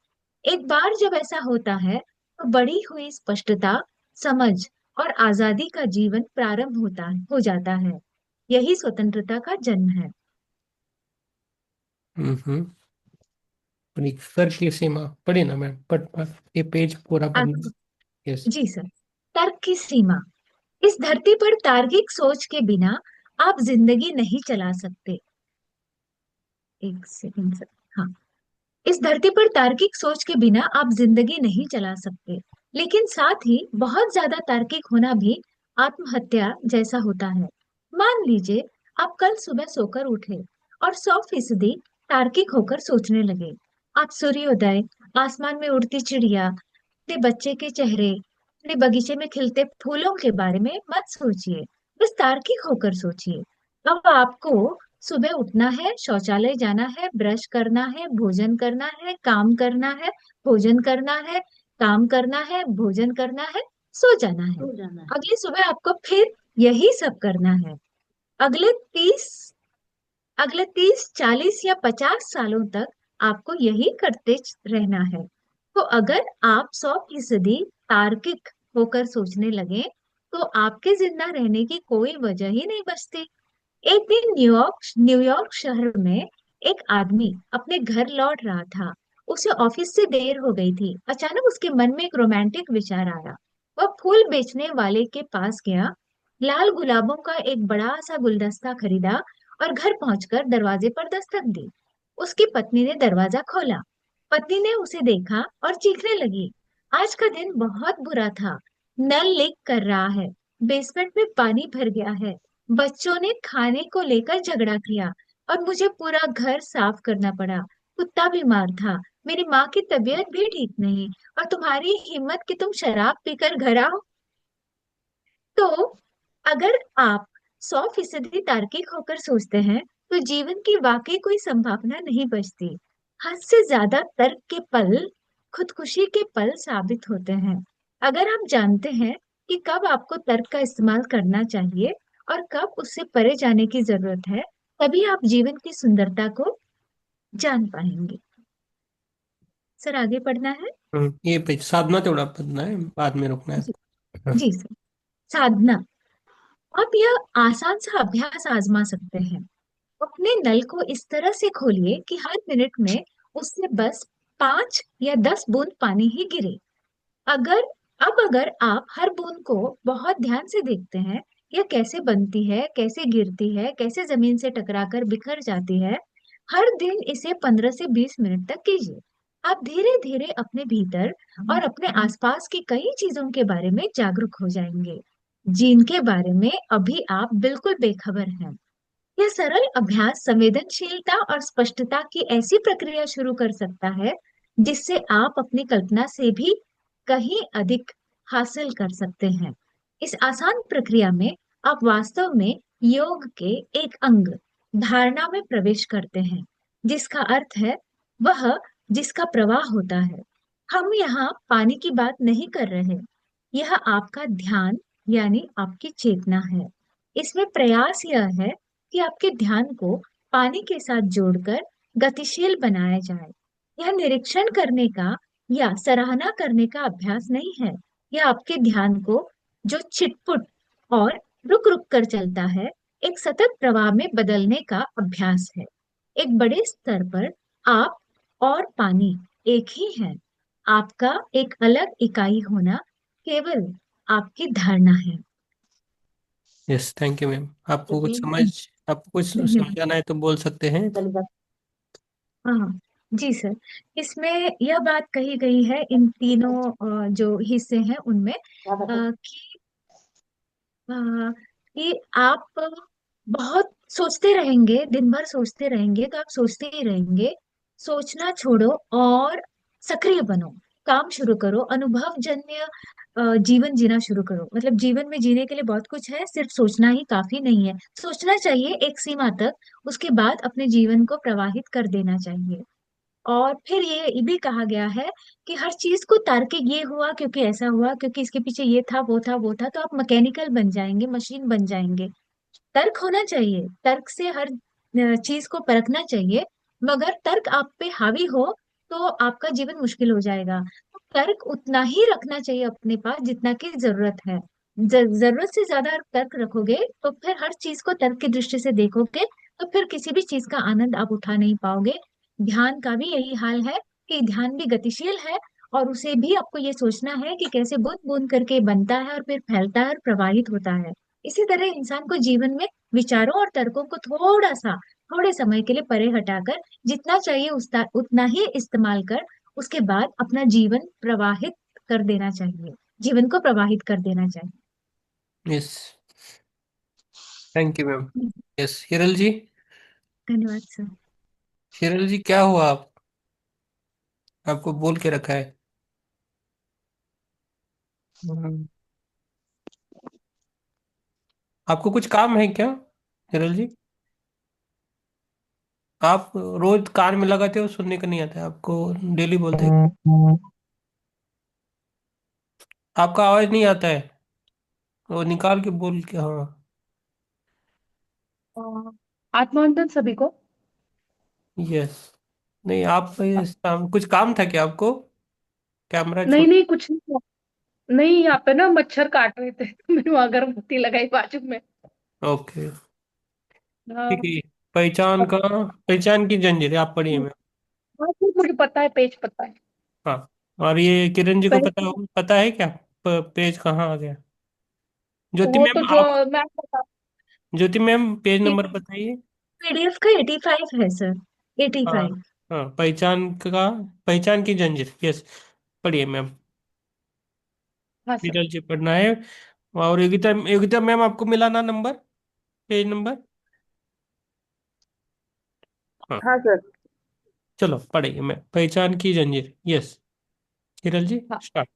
एक बार जब ऐसा होता है, तो बढ़ी हुई स्पष्टता, समझ और आजादी का जीवन प्रारंभ हो जाता है। यही स्वतंत्रता का जन्म है। हम्म। अपनी कर की सीमा पढ़ी ना मैम, पढ़ ये पेज पूरा पढ़ना। आप यस। जी सर। तर्क की सीमा। इस धरती पर तार्किक सोच के बिना आप जिंदगी नहीं चला सकते। एक सेकंड सर। हाँ। इस धरती पर तार्किक सोच के बिना आप जिंदगी नहीं चला सकते। लेकिन साथ ही बहुत ज्यादा तार्किक होना भी आत्महत्या जैसा होता है। मान लीजिए आप कल सुबह सोकर उठे और 100% तार्किक होकर सोचने लगे। आप सूर्योदय, आसमान में उड़ती चिड़िया, अपने बच्चे के चेहरे, अपने बगीचे में खिलते फूलों के बारे में मत सोचिए। बस तार्किक होकर सोचिए। अब आपको सुबह उठना है, शौचालय जाना है, ब्रश करना है, भोजन करना है, काम करना है, भोजन करना है, काम करना है, भोजन करना है, सो जाना है। हो जाना है। अगली सुबह आपको फिर यही सब करना है। अगले 30 अगले 30, 40 या 50 सालों तक आपको यही करते रहना है। तो अगर आप 100% तार्किक होकर सोचने लगे, तो आपके जिंदा रहने की कोई वजह ही नहीं बचती। एक दिन न्यूयॉर्क शहर में एक आदमी अपने घर लौट रहा था। उसे ऑफिस से देर हो गई थी। अचानक उसके मन में एक रोमांटिक विचार आया। वह फूल बेचने वाले के पास गया, लाल गुलाबों का एक बड़ा सा गुलदस्ता खरीदा, और घर पहुंचकर दरवाजे पर दस्तक दी। उसकी पत्नी ने दरवाजा खोला। पत्नी ने उसे देखा और चीखने लगी, आज का दिन बहुत बुरा था। नल लीक कर रहा है, बेसमेंट में पानी भर गया है, बच्चों ने खाने को लेकर झगड़ा किया, और मुझे पूरा घर साफ करना पड़ा। कुत्ता बीमार था, मेरी माँ की तबीयत भी ठीक नहीं और तुम्हारी हिम्मत कि तुम शराब पीकर घर आओ। तो अगर आप 100% तार्किक होकर सोचते हैं तो जीवन की वाकई कोई संभावना नहीं बचती। हद से ज्यादा तर्क के पल खुदकुशी के पल साबित होते हैं। अगर आप जानते हैं कि कब आपको तर्क का इस्तेमाल करना चाहिए और कब उससे परे जाने की जरूरत है, तभी आप जीवन की सुंदरता को जान पाएंगे। सर आगे पढ़ना है। ये पेज साधना तेवढा पढ़ना है, बाद में रुकना है। जी। हाँ। जी सर। साधना। आप यह आसान सा अभ्यास आजमा सकते हैं। अपने नल को इस तरह से खोलिए कि हर मिनट में उससे बस 5 या 10 बूंद पानी ही गिरे। अगर अगर आप हर बूंद को बहुत ध्यान से देखते हैं, यह कैसे बनती है, कैसे गिरती है, कैसे जमीन से टकराकर बिखर जाती है, हर दिन इसे 15 से 20 मिनट तक कीजिए। आप धीरे धीरे अपने भीतर और अपने आसपास की कई चीजों के बारे में जागरूक हो जाएंगे, जिनके बारे में अभी आप बिल्कुल बेखबर हैं। यह सरल अभ्यास संवेदनशीलता और स्पष्टता की ऐसी प्रक्रिया शुरू कर सकता है जिससे आप अपनी कल्पना से भी कहीं अधिक हासिल कर सकते हैं। इस आसान प्रक्रिया में आप वास्तव में योग के एक अंग धारणा में प्रवेश करते हैं, जिसका अर्थ है वह जिसका प्रवाह होता है। हम यहाँ पानी की बात नहीं कर रहे। यह आपका ध्यान यानी आपकी चेतना है। इसमें प्रयास यह है कि आपके ध्यान को पानी के साथ जोड़कर गतिशील बनाया जाए। यह निरीक्षण करने का या सराहना करने का अभ्यास नहीं है। यह आपके ध्यान को, जो छिटपुट और रुक रुक कर चलता है, एक सतत प्रवाह में बदलने का अभ्यास है। एक बड़े स्तर पर आप और पानी एक ही है। आपका एक अलग इकाई होना केवल आपकी धारणा है। Yes, thank you ma'am. आपको कुछ धन्यवाद। समझाना है तो बोल सकते हैं। हाँ। जी सर। इसमें यह बात कही गई है इन तीनों जो हिस्से हैं उनमें, कि अ, कि आप बहुत सोचते रहेंगे, दिन भर सोचते रहेंगे तो आप सोचते ही रहेंगे। सोचना छोड़ो और सक्रिय बनो। काम शुरू करो, अनुभव जन्य जीवन जीना शुरू करो। मतलब जीवन में जीने के लिए बहुत कुछ है, सिर्फ सोचना ही काफी नहीं है। सोचना चाहिए एक सीमा तक, उसके बाद अपने जीवन को प्रवाहित कर देना चाहिए। और फिर ये भी कहा गया है कि हर चीज को तार्किक, ये हुआ क्योंकि ऐसा हुआ, क्योंकि इसके पीछे ये था, वो था, वो था, तो आप मैकेनिकल बन जाएंगे, मशीन बन जाएंगे। तर्क होना चाहिए, तर्क से हर चीज को परखना चाहिए। मगर तर्क आप पे हावी हो तो आपका जीवन मुश्किल हो जाएगा। तो तर्क उतना ही रखना चाहिए अपने पास जितना की जरूरत है। जरूरत से ज्यादा तर्क रखोगे तो फिर हर चीज को तर्क की दृष्टि से देखोगे तो फिर किसी भी चीज का आनंद आप उठा नहीं पाओगे। ध्यान का भी यही हाल है कि ध्यान भी गतिशील है, और उसे भी आपको ये सोचना है कि कैसे बूंद बूंद करके बनता है और फिर फैलता है और प्रवाहित होता है। इसी तरह इंसान को जीवन में विचारों और तर्कों को थोड़ा सा, थोड़े समय के लिए परे हटाकर जितना चाहिए उतना ही इस्तेमाल कर उसके बाद अपना जीवन प्रवाहित कर देना चाहिए। जीवन को प्रवाहित कर देना चाहिए। Yes, thank you ma'am. Yes, Hiral ji. धन्यवाद सर। हिरल जी, क्या हुआ? आपको बोल के रखा है। हम्म, आपको कुछ काम है क्या, हिरल जी? आप रोज कान में लगाते हो, सुनने का नहीं आता है आपको? डेली बोलते हैं। आपका आवाज नहीं आता है, वो निकाल के बोल के। हाँ। अ, आत्मवंदन सभी को। यस। नहीं, आप कुछ काम था क्या आपको? कैमरा नहीं छोड़। नहीं, कुछ नहीं। नहीं, यहाँ पे ना मच्छर काट रहे थे तो मैंने वहां अगरबत्ती लगाई बाजू में। ओके। ठीक हाँ। है। पहचान का, पहचान की जंजीरें आप पढ़िए मैं। हाँ, तो मुझे पता है, पेज पता है। हाँ। और ये किरण जी को पहले पता है क्या? पेज कहाँ आ गया? ज्योति वो तो मैम जो आप, मैं बता ज्योति मैम पेज नंबर बताइए। पीडीएफ का 85 है सर, एटी हाँ। फाइव हाँ, पहचान की जंजीर, यस। पढ़िए मैम। हाँ सर। डिटेल से पढ़ना है। और योगिता योगिता मैम, आपको मिला ना नंबर, पेज नंबर? हाँ। हाँ सर। चलो पढ़ेंगे। मैं पहचान की जंजीर, यस। हिरल जी हाँ। स्टार्ट।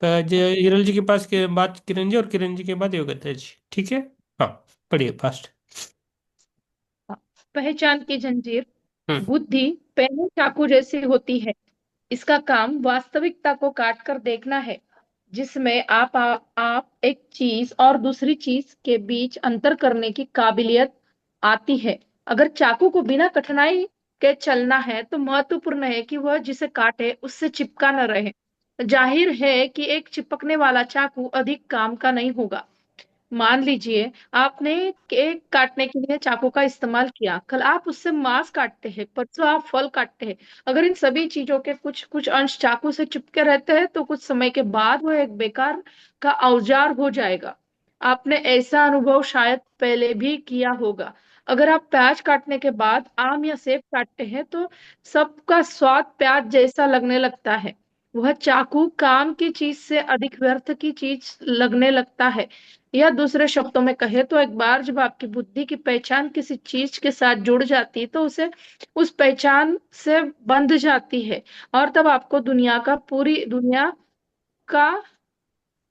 हिरल जी के पास के बाद किरण जी, और किरण जी के बाद योगिता जी, ठीक है। हाँ, पढ़िए फास्ट। हाँ। पहचान की जंजीर। हम्म। बुद्धि पहले चाकू जैसी होती है। इसका काम वास्तविकता को काट कर देखना है, जिसमें आप एक चीज और दूसरी चीज के बीच अंतर करने की काबिलियत आती है। अगर चाकू को बिना कठिनाई के चलना है तो महत्वपूर्ण है कि वह जिसे काटे उससे चिपका न रहे। जाहिर है कि एक चिपकने वाला चाकू अधिक काम का नहीं होगा। मान लीजिए आपने केक काटने के लिए चाकू का इस्तेमाल किया, कल आप उससे मांस काटते हैं, परसों आप फल काटते हैं। अगर इन सभी चीजों के कुछ कुछ अंश चाकू से चिपके रहते हैं तो कुछ समय के बाद वह एक बेकार का औजार हो जाएगा। आपने ऐसा अनुभव शायद पहले भी किया होगा। अगर आप प्याज काटने के बाद आम या सेब काटते हैं तो सबका स्वाद प्याज जैसा लगने लगता है। वह चाकू काम की चीज से अधिक व्यर्थ की चीज लगने लगता है। या दूसरे शब्दों में कहे तो एक बार जब आपकी बुद्धि की पहचान किसी चीज के साथ जुड़ जाती है तो उसे उस पहचान से बंध जाती है, और तब आपको दुनिया का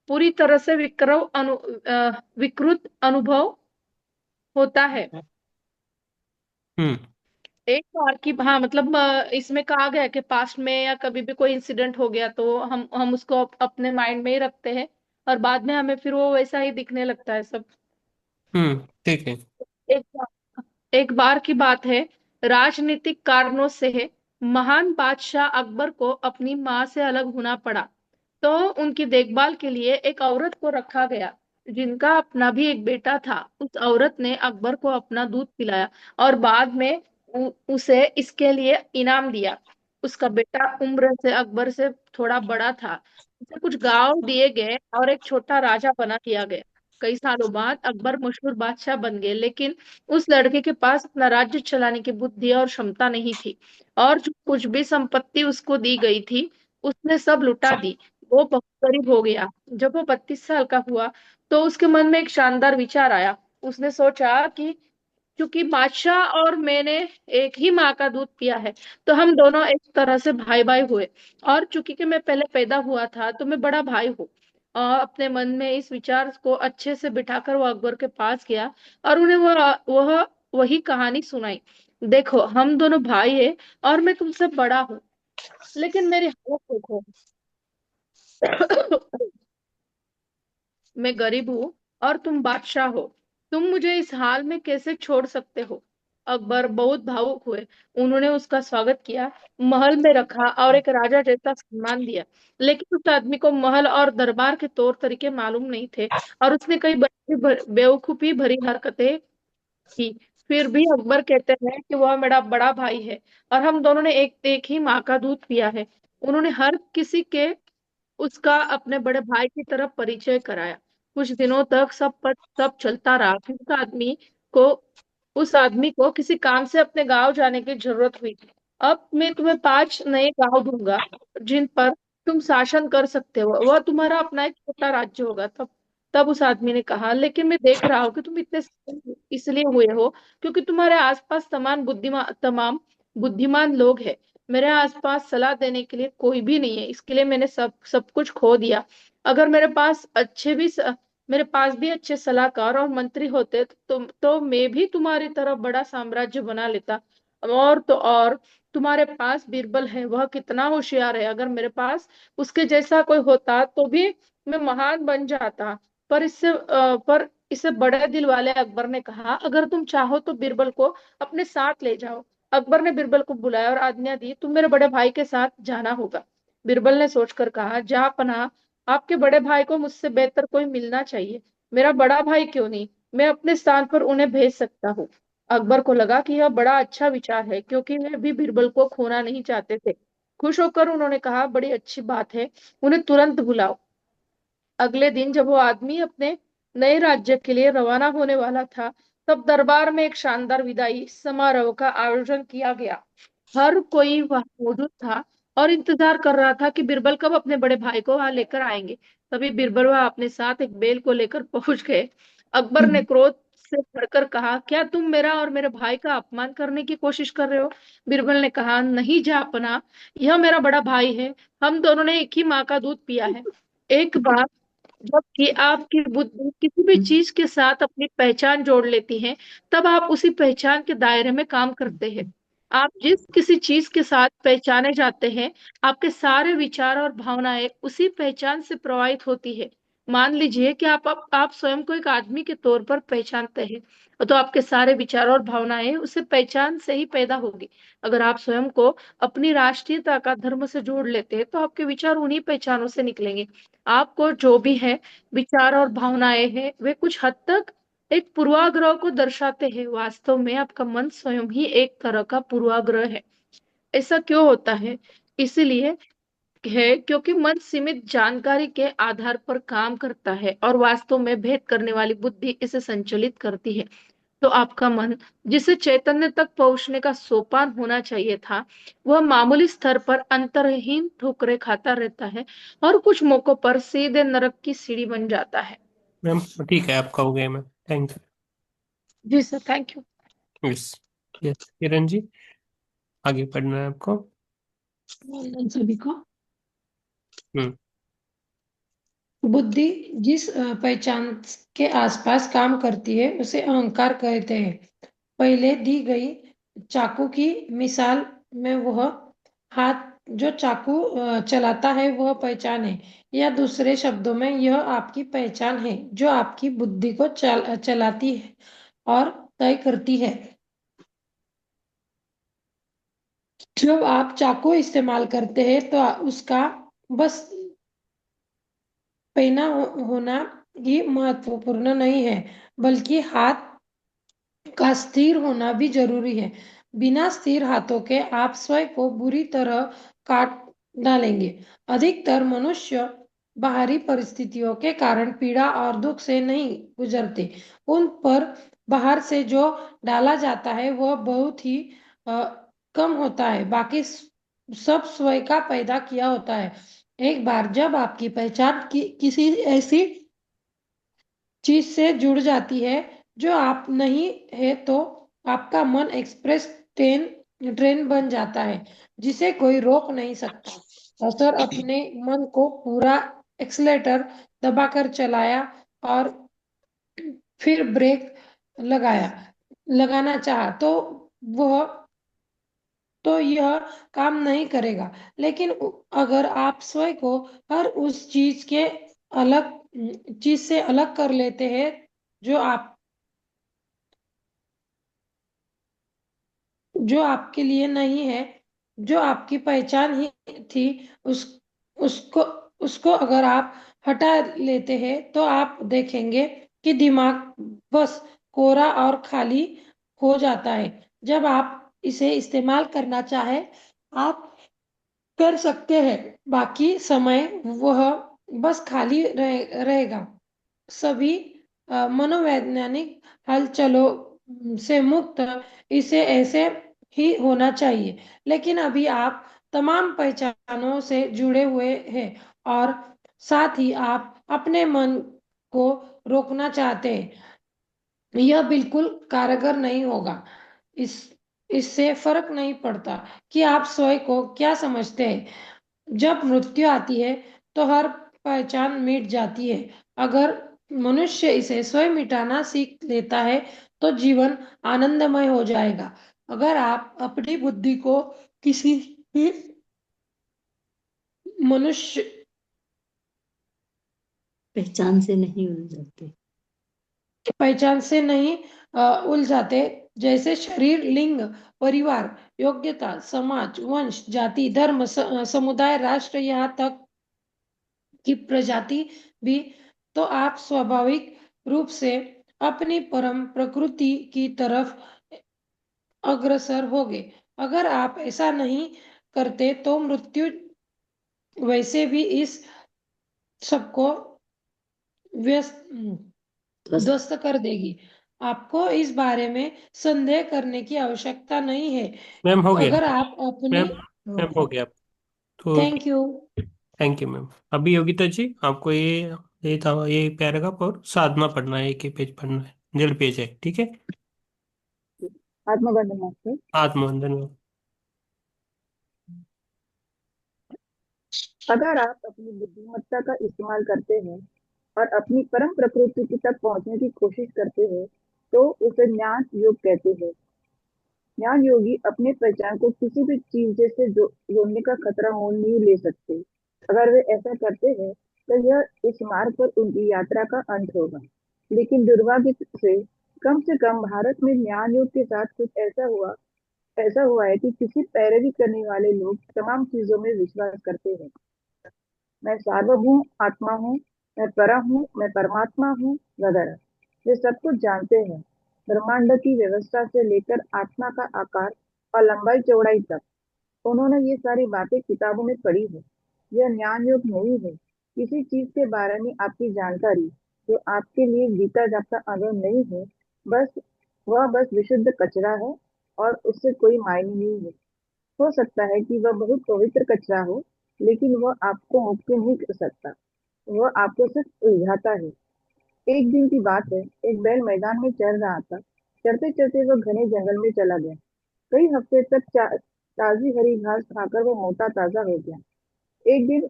पूरी तरह से विकृत अनुभव होता है। हम्म। एक बार की, हाँ मतलब इसमें कहा गया है कि पास्ट में या कभी भी कोई इंसिडेंट हो गया तो हम उसको अपने माइंड में ही रखते हैं, और बाद में हमें फिर वो वैसा ही दिखने लगता है सब। ठीक है। एक एक बार की बात है, राजनीतिक कारणों से महान बादशाह अकबर को अपनी मां से अलग होना पड़ा। तो उनकी देखभाल के लिए एक औरत को रखा गया, जिनका अपना भी एक बेटा था। उस औरत ने अकबर को अपना दूध पिलाया और बाद में उसे इसके लिए इनाम दिया। उसका बेटा उम्र से अकबर से थोड़ा बड़ा था। उसे कुछ गांव दिए गए और एक छोटा राजा बना दिया गया। कई सालों बाद अकबर मशहूर बादशाह बन गए, लेकिन उस लड़के के पास अपना राज्य चलाने की बुद्धि और क्षमता नहीं थी, और जो कुछ भी संपत्ति उसको दी गई थी उसने सब लुटा दी। वो बहुत गरीब हो गया। जब वो 32 साल का हुआ तो उसके मन में एक शानदार विचार आया। उसने सोचा कि क्योंकि बादशाह और मैंने एक ही माँ का दूध पिया है, तो हम दोनों एक तरह से भाई भाई हुए। और चूंकि कि मैं पहले पैदा हुआ था तो मैं बड़ा भाई हूँ। और अपने मन में इस विचार को अच्छे से बिठाकर वो अकबर के पास गया और उन्हें वह वही कहानी सुनाई। देखो, हम दोनों भाई हैं और मैं तुमसे बड़ा हूँ, लेकिन मेरी हालत देखो। मैं गरीब हूँ और तुम बादशाह हो। तुम मुझे इस हाल में कैसे छोड़ सकते हो? अकबर बहुत भावुक हुए। उन्होंने उसका स्वागत किया, महल में रखा और एक राजा जैसा सम्मान दिया। लेकिन उस आदमी को महल और दरबार के तौर तरीके मालूम नहीं थे, और उसने कई बेवकूफी भरी हरकतें की। फिर भी अकबर कहते हैं कि वह मेरा बड़ा भाई है और हम दोनों ने एक एक ही माँ का दूध पिया है। उन्होंने हर किसी के उसका अपने बड़े भाई की तरफ परिचय कराया। कुछ दिनों तक सब चलता रहा। फिर को उस आदमी को किसी काम से अपने गांव जाने की जरूरत हुई। अब मैं तुम्हें 5 नए गांव दूंगा जिन पर तुम शासन कर सकते हो। वह तुम्हारा अपना एक छोटा राज्य होगा। तब तब उस आदमी ने कहा, लेकिन मैं देख रहा हूँ कि तुम इतने सफल इसलिए हुए हो क्योंकि तुम्हारे आसपास तमाम बुद्धिमान लोग हैं। मेरे आसपास सलाह देने के लिए कोई भी नहीं है, इसके लिए मैंने सब सब कुछ खो दिया। अगर मेरे पास भी अच्छे सलाहकार और मंत्री होते तो मैं भी तुम्हारी तरह बड़ा साम्राज्य बना लेता। और तुम्हारे पास बीरबल है, वह कितना होशियार है। अगर मेरे पास उसके जैसा कोई होता तो भी मैं महान बन जाता। पर इससे बड़े दिल वाले अकबर ने कहा, अगर तुम चाहो तो बीरबल को अपने साथ ले जाओ। अकबर ने बिरबल को बुलाया और आज्ञा दी, तुम मेरे बड़े भाई के साथ जाना होगा। बिरबल ने सोचकर कहा, जहाँ पनाह, आपके बड़े भाई को मुझसे बेहतर कोई मिलना चाहिए। मेरा बड़ा भाई क्यों नहीं, मैं अपने स्थान पर उन्हें भेज सकता हूँ। अकबर को लगा कि यह बड़ा अच्छा विचार है, क्योंकि वे भी बिरबल को खोना नहीं चाहते थे। खुश होकर उन्होंने कहा, बड़ी अच्छी बात है, उन्हें तुरंत बुलाओ। अगले दिन जब वो आदमी अपने नए राज्य के लिए रवाना होने वाला था, तब दरबार में एक शानदार विदाई समारोह का आयोजन किया गया। हर कोई वहां मौजूद था और इंतजार कर रहा था कि बिरबल कब अपने बड़े भाई को वहां लेकर आएंगे। तभी बिरबल वहां अपने साथ एक बैल को लेकर पहुंच गए। अकबर ने क्रोध से भड़कर कहा, क्या तुम मेरा और मेरे भाई का अपमान करने की कोशिश कर रहे हो? बीरबल ने कहा, नहीं जहाँपनाह, यह मेरा बड़ा भाई है। हम दोनों ने एक ही माँ का दूध पिया है। एक बार जबकि आपकी बुद्धि किसी भी चीज के साथ अपनी पहचान जोड़ लेती है, तब आप उसी पहचान के दायरे में काम करते हैं। आप जिस किसी चीज के साथ पहचाने जाते हैं, आपके सारे विचार और भावनाएं उसी पहचान से प्रभावित होती है। मान लीजिए कि आप स्वयं को एक आदमी के तौर पर पहचानते हैं, तो आपके सारे विचार और भावनाएं उसे पहचान से ही पैदा होगी। अगर आप स्वयं को अपनी राष्ट्रीयता का धर्म से जोड़ लेते हैं, तो आपके विचार उन्हीं पहचानों से निकलेंगे। आपको जो भी है विचार और भावनाएं हैं, वे कुछ हद तक एक पूर्वाग्रह को दर्शाते हैं। वास्तव में आपका मन स्वयं ही एक तरह का पूर्वाग्रह है। ऐसा क्यों होता है? इसीलिए है क्योंकि मन सीमित जानकारी के आधार पर काम करता है और वास्तव में भेद करने वाली बुद्धि इसे संचालित करती है। तो आपका मन, जिसे चैतन्य तक पहुंचने का सोपान होना चाहिए था, वह मामूली स्तर पर अंतरहीन ठोकरें खाता रहता है और कुछ मौकों पर सीधे नरक की सीढ़ी बन जाता है। मैम ठीक है, आपका हो गया मैम, थैंक जी sir, thank you. You. Yes. Yes Kiran ji, आगे पढ़ना है आपको। वंदन सभी को। हम्म। बुद्धि जिस पहचान के आसपास काम करती है उसे अहंकार कहते हैं। पहले दी गई चाकू की मिसाल में वह हाथ जो चाकू चलाता है वह पहचान है, या दूसरे शब्दों में यह आपकी पहचान है जो आपकी बुद्धि को चलाती है और तय करती है। जब आप चाकू इस्तेमाल करते हैं तो उसका बस पहना होना ही महत्वपूर्ण नहीं है, बल्कि हाथ का स्थिर होना भी जरूरी है। बिना स्थिर हाथों के आप स्वयं को बुरी तरह काट डालेंगे। अधिकतर मनुष्य बाहरी परिस्थितियों के कारण पीड़ा और दुख से नहीं गुजरते। उन पर बाहर से जो डाला जाता है वह बहुत ही अ, कम होता है, बाकी सब स्वयं का पैदा किया होता है। एक बार जब आपकी पहचान किसी ऐसी चीज से जुड़ जाती है जो आप नहीं है, तो आपका मन एक्सप्रेस ट्रेन बन जाता है जिसे कोई रोक नहीं सकता। असर अपने मन को पूरा एक्सलेटर दबाकर चलाया और फिर ब्रेक लगाया लगाना चाहा वह तो यह काम नहीं करेगा। लेकिन अगर आप स्वयं को हर उस अलग चीज से अलग कर लेते हैं जो आप जो आपके लिए नहीं है, जो आपकी पहचान ही थी, उस उसको उसको अगर आप हटा लेते हैं तो आप देखेंगे कि दिमाग बस कोरा और खाली हो जाता है। जब आप इसे इस्तेमाल करना चाहे आप कर सकते हैं, बाकी समय वह बस खाली रहेगा। सभी मनोवैज्ञानिक हलचलों से मुक्त इसे ऐसे ही होना चाहिए। लेकिन अभी आप तमाम पहचानों से जुड़े हुए हैं और साथ ही आप अपने मन को रोकना चाहते हैं। यह बिल्कुल कारगर नहीं होगा। इस इससे फर्क नहीं पड़ता कि आप स्वयं को क्या समझते हैं। जब मृत्यु आती है तो हर पहचान मिट जाती है। अगर मनुष्य इसे स्वयं मिटाना सीख लेता है तो जीवन आनंदमय हो जाएगा। अगर आप अपनी बुद्धि को किसी भी मनुष्य पहचान से नहीं उलझते। पहचान से नहीं उलझाते, जैसे शरीर, लिंग, परिवार, योग्यता, समाज, वंश, जाति, धर्म, समुदाय, राष्ट्र, यहाँ तक की प्रजाति भी, तो आप स्वाभाविक रूप से अपनी परम प्रकृति की तरफ अग्रसर होगे। अगर आप ऐसा नहीं करते तो मृत्यु वैसे भी इस सबको व्यस्त बस ध्वस्त कर देगी। आपको इस बारे में संदेह करने की आवश्यकता नहीं है। मैम हो गया। अगर आप अपनी मैम मैम हो गया। तो thank you. Thank you ma'am. अभी योगिता जी, आपको ये था, ये पैराग्राफ और साधना पढ़ना है, एक ही पेज पढ़ना है। जल पेय चेक, ठीक है। आत्मबंधन मास्टर। आत्मबंधन में। अगर आप अपनी बुद्धिमत्ता का इस्तेमाल करते हैं और अपनी परम प्रकृति की तक पहुंचने की कोशिश करते हैं तो उसे ज्ञान योग कहते हैं। ज्ञान योगी अपने पहचान को किसी भी चीज से जोड़ने का खतरा मोल नहीं ले सकते। अगर वे ऐसा करते हैं तो यह इस मार्ग पर उनकी यात्रा का अंत होगा। लेकिन दुर्भाग्य से कम भारत में ज्ञान योग के साथ कुछ ऐसा हुआ है कि किसी पैरवी करने वाले लोग तमाम चीजों में विश्वास करते हैं। मैं सार्वभौम आत्मा हूँ, मैं परा हूँ, मैं परमात्मा हूँ, वगैरह। वे सब कुछ जानते हैं, ब्रह्मांड की व्यवस्था से लेकर आत्मा का आकार और लंबाई चौड़ाई तक। उन्होंने ये सारी बातें किताबों में पढ़ी है। यह ज्ञान योग नहीं है किसी चीज के बारे में आपकी जानकारी जो आपके लिए बीता जागता अनुभव नहीं है। बस वह बस विशुद्ध कचरा है और उससे कोई मायने नहीं है। हो सकता है कि वह बहुत पवित्र कचरा हो, लेकिन वह आपको मुक्त नहीं कर सकता। वह आपको सिर्फ उलझाता है। एक दिन की बात है, एक बैल मैदान में चल रहा था। चलते चलते वह घने जंगल में चला गया। कई हफ्ते तक ताजी हरी घास खाकर वह मोटा ताजा हो गया। एक दिन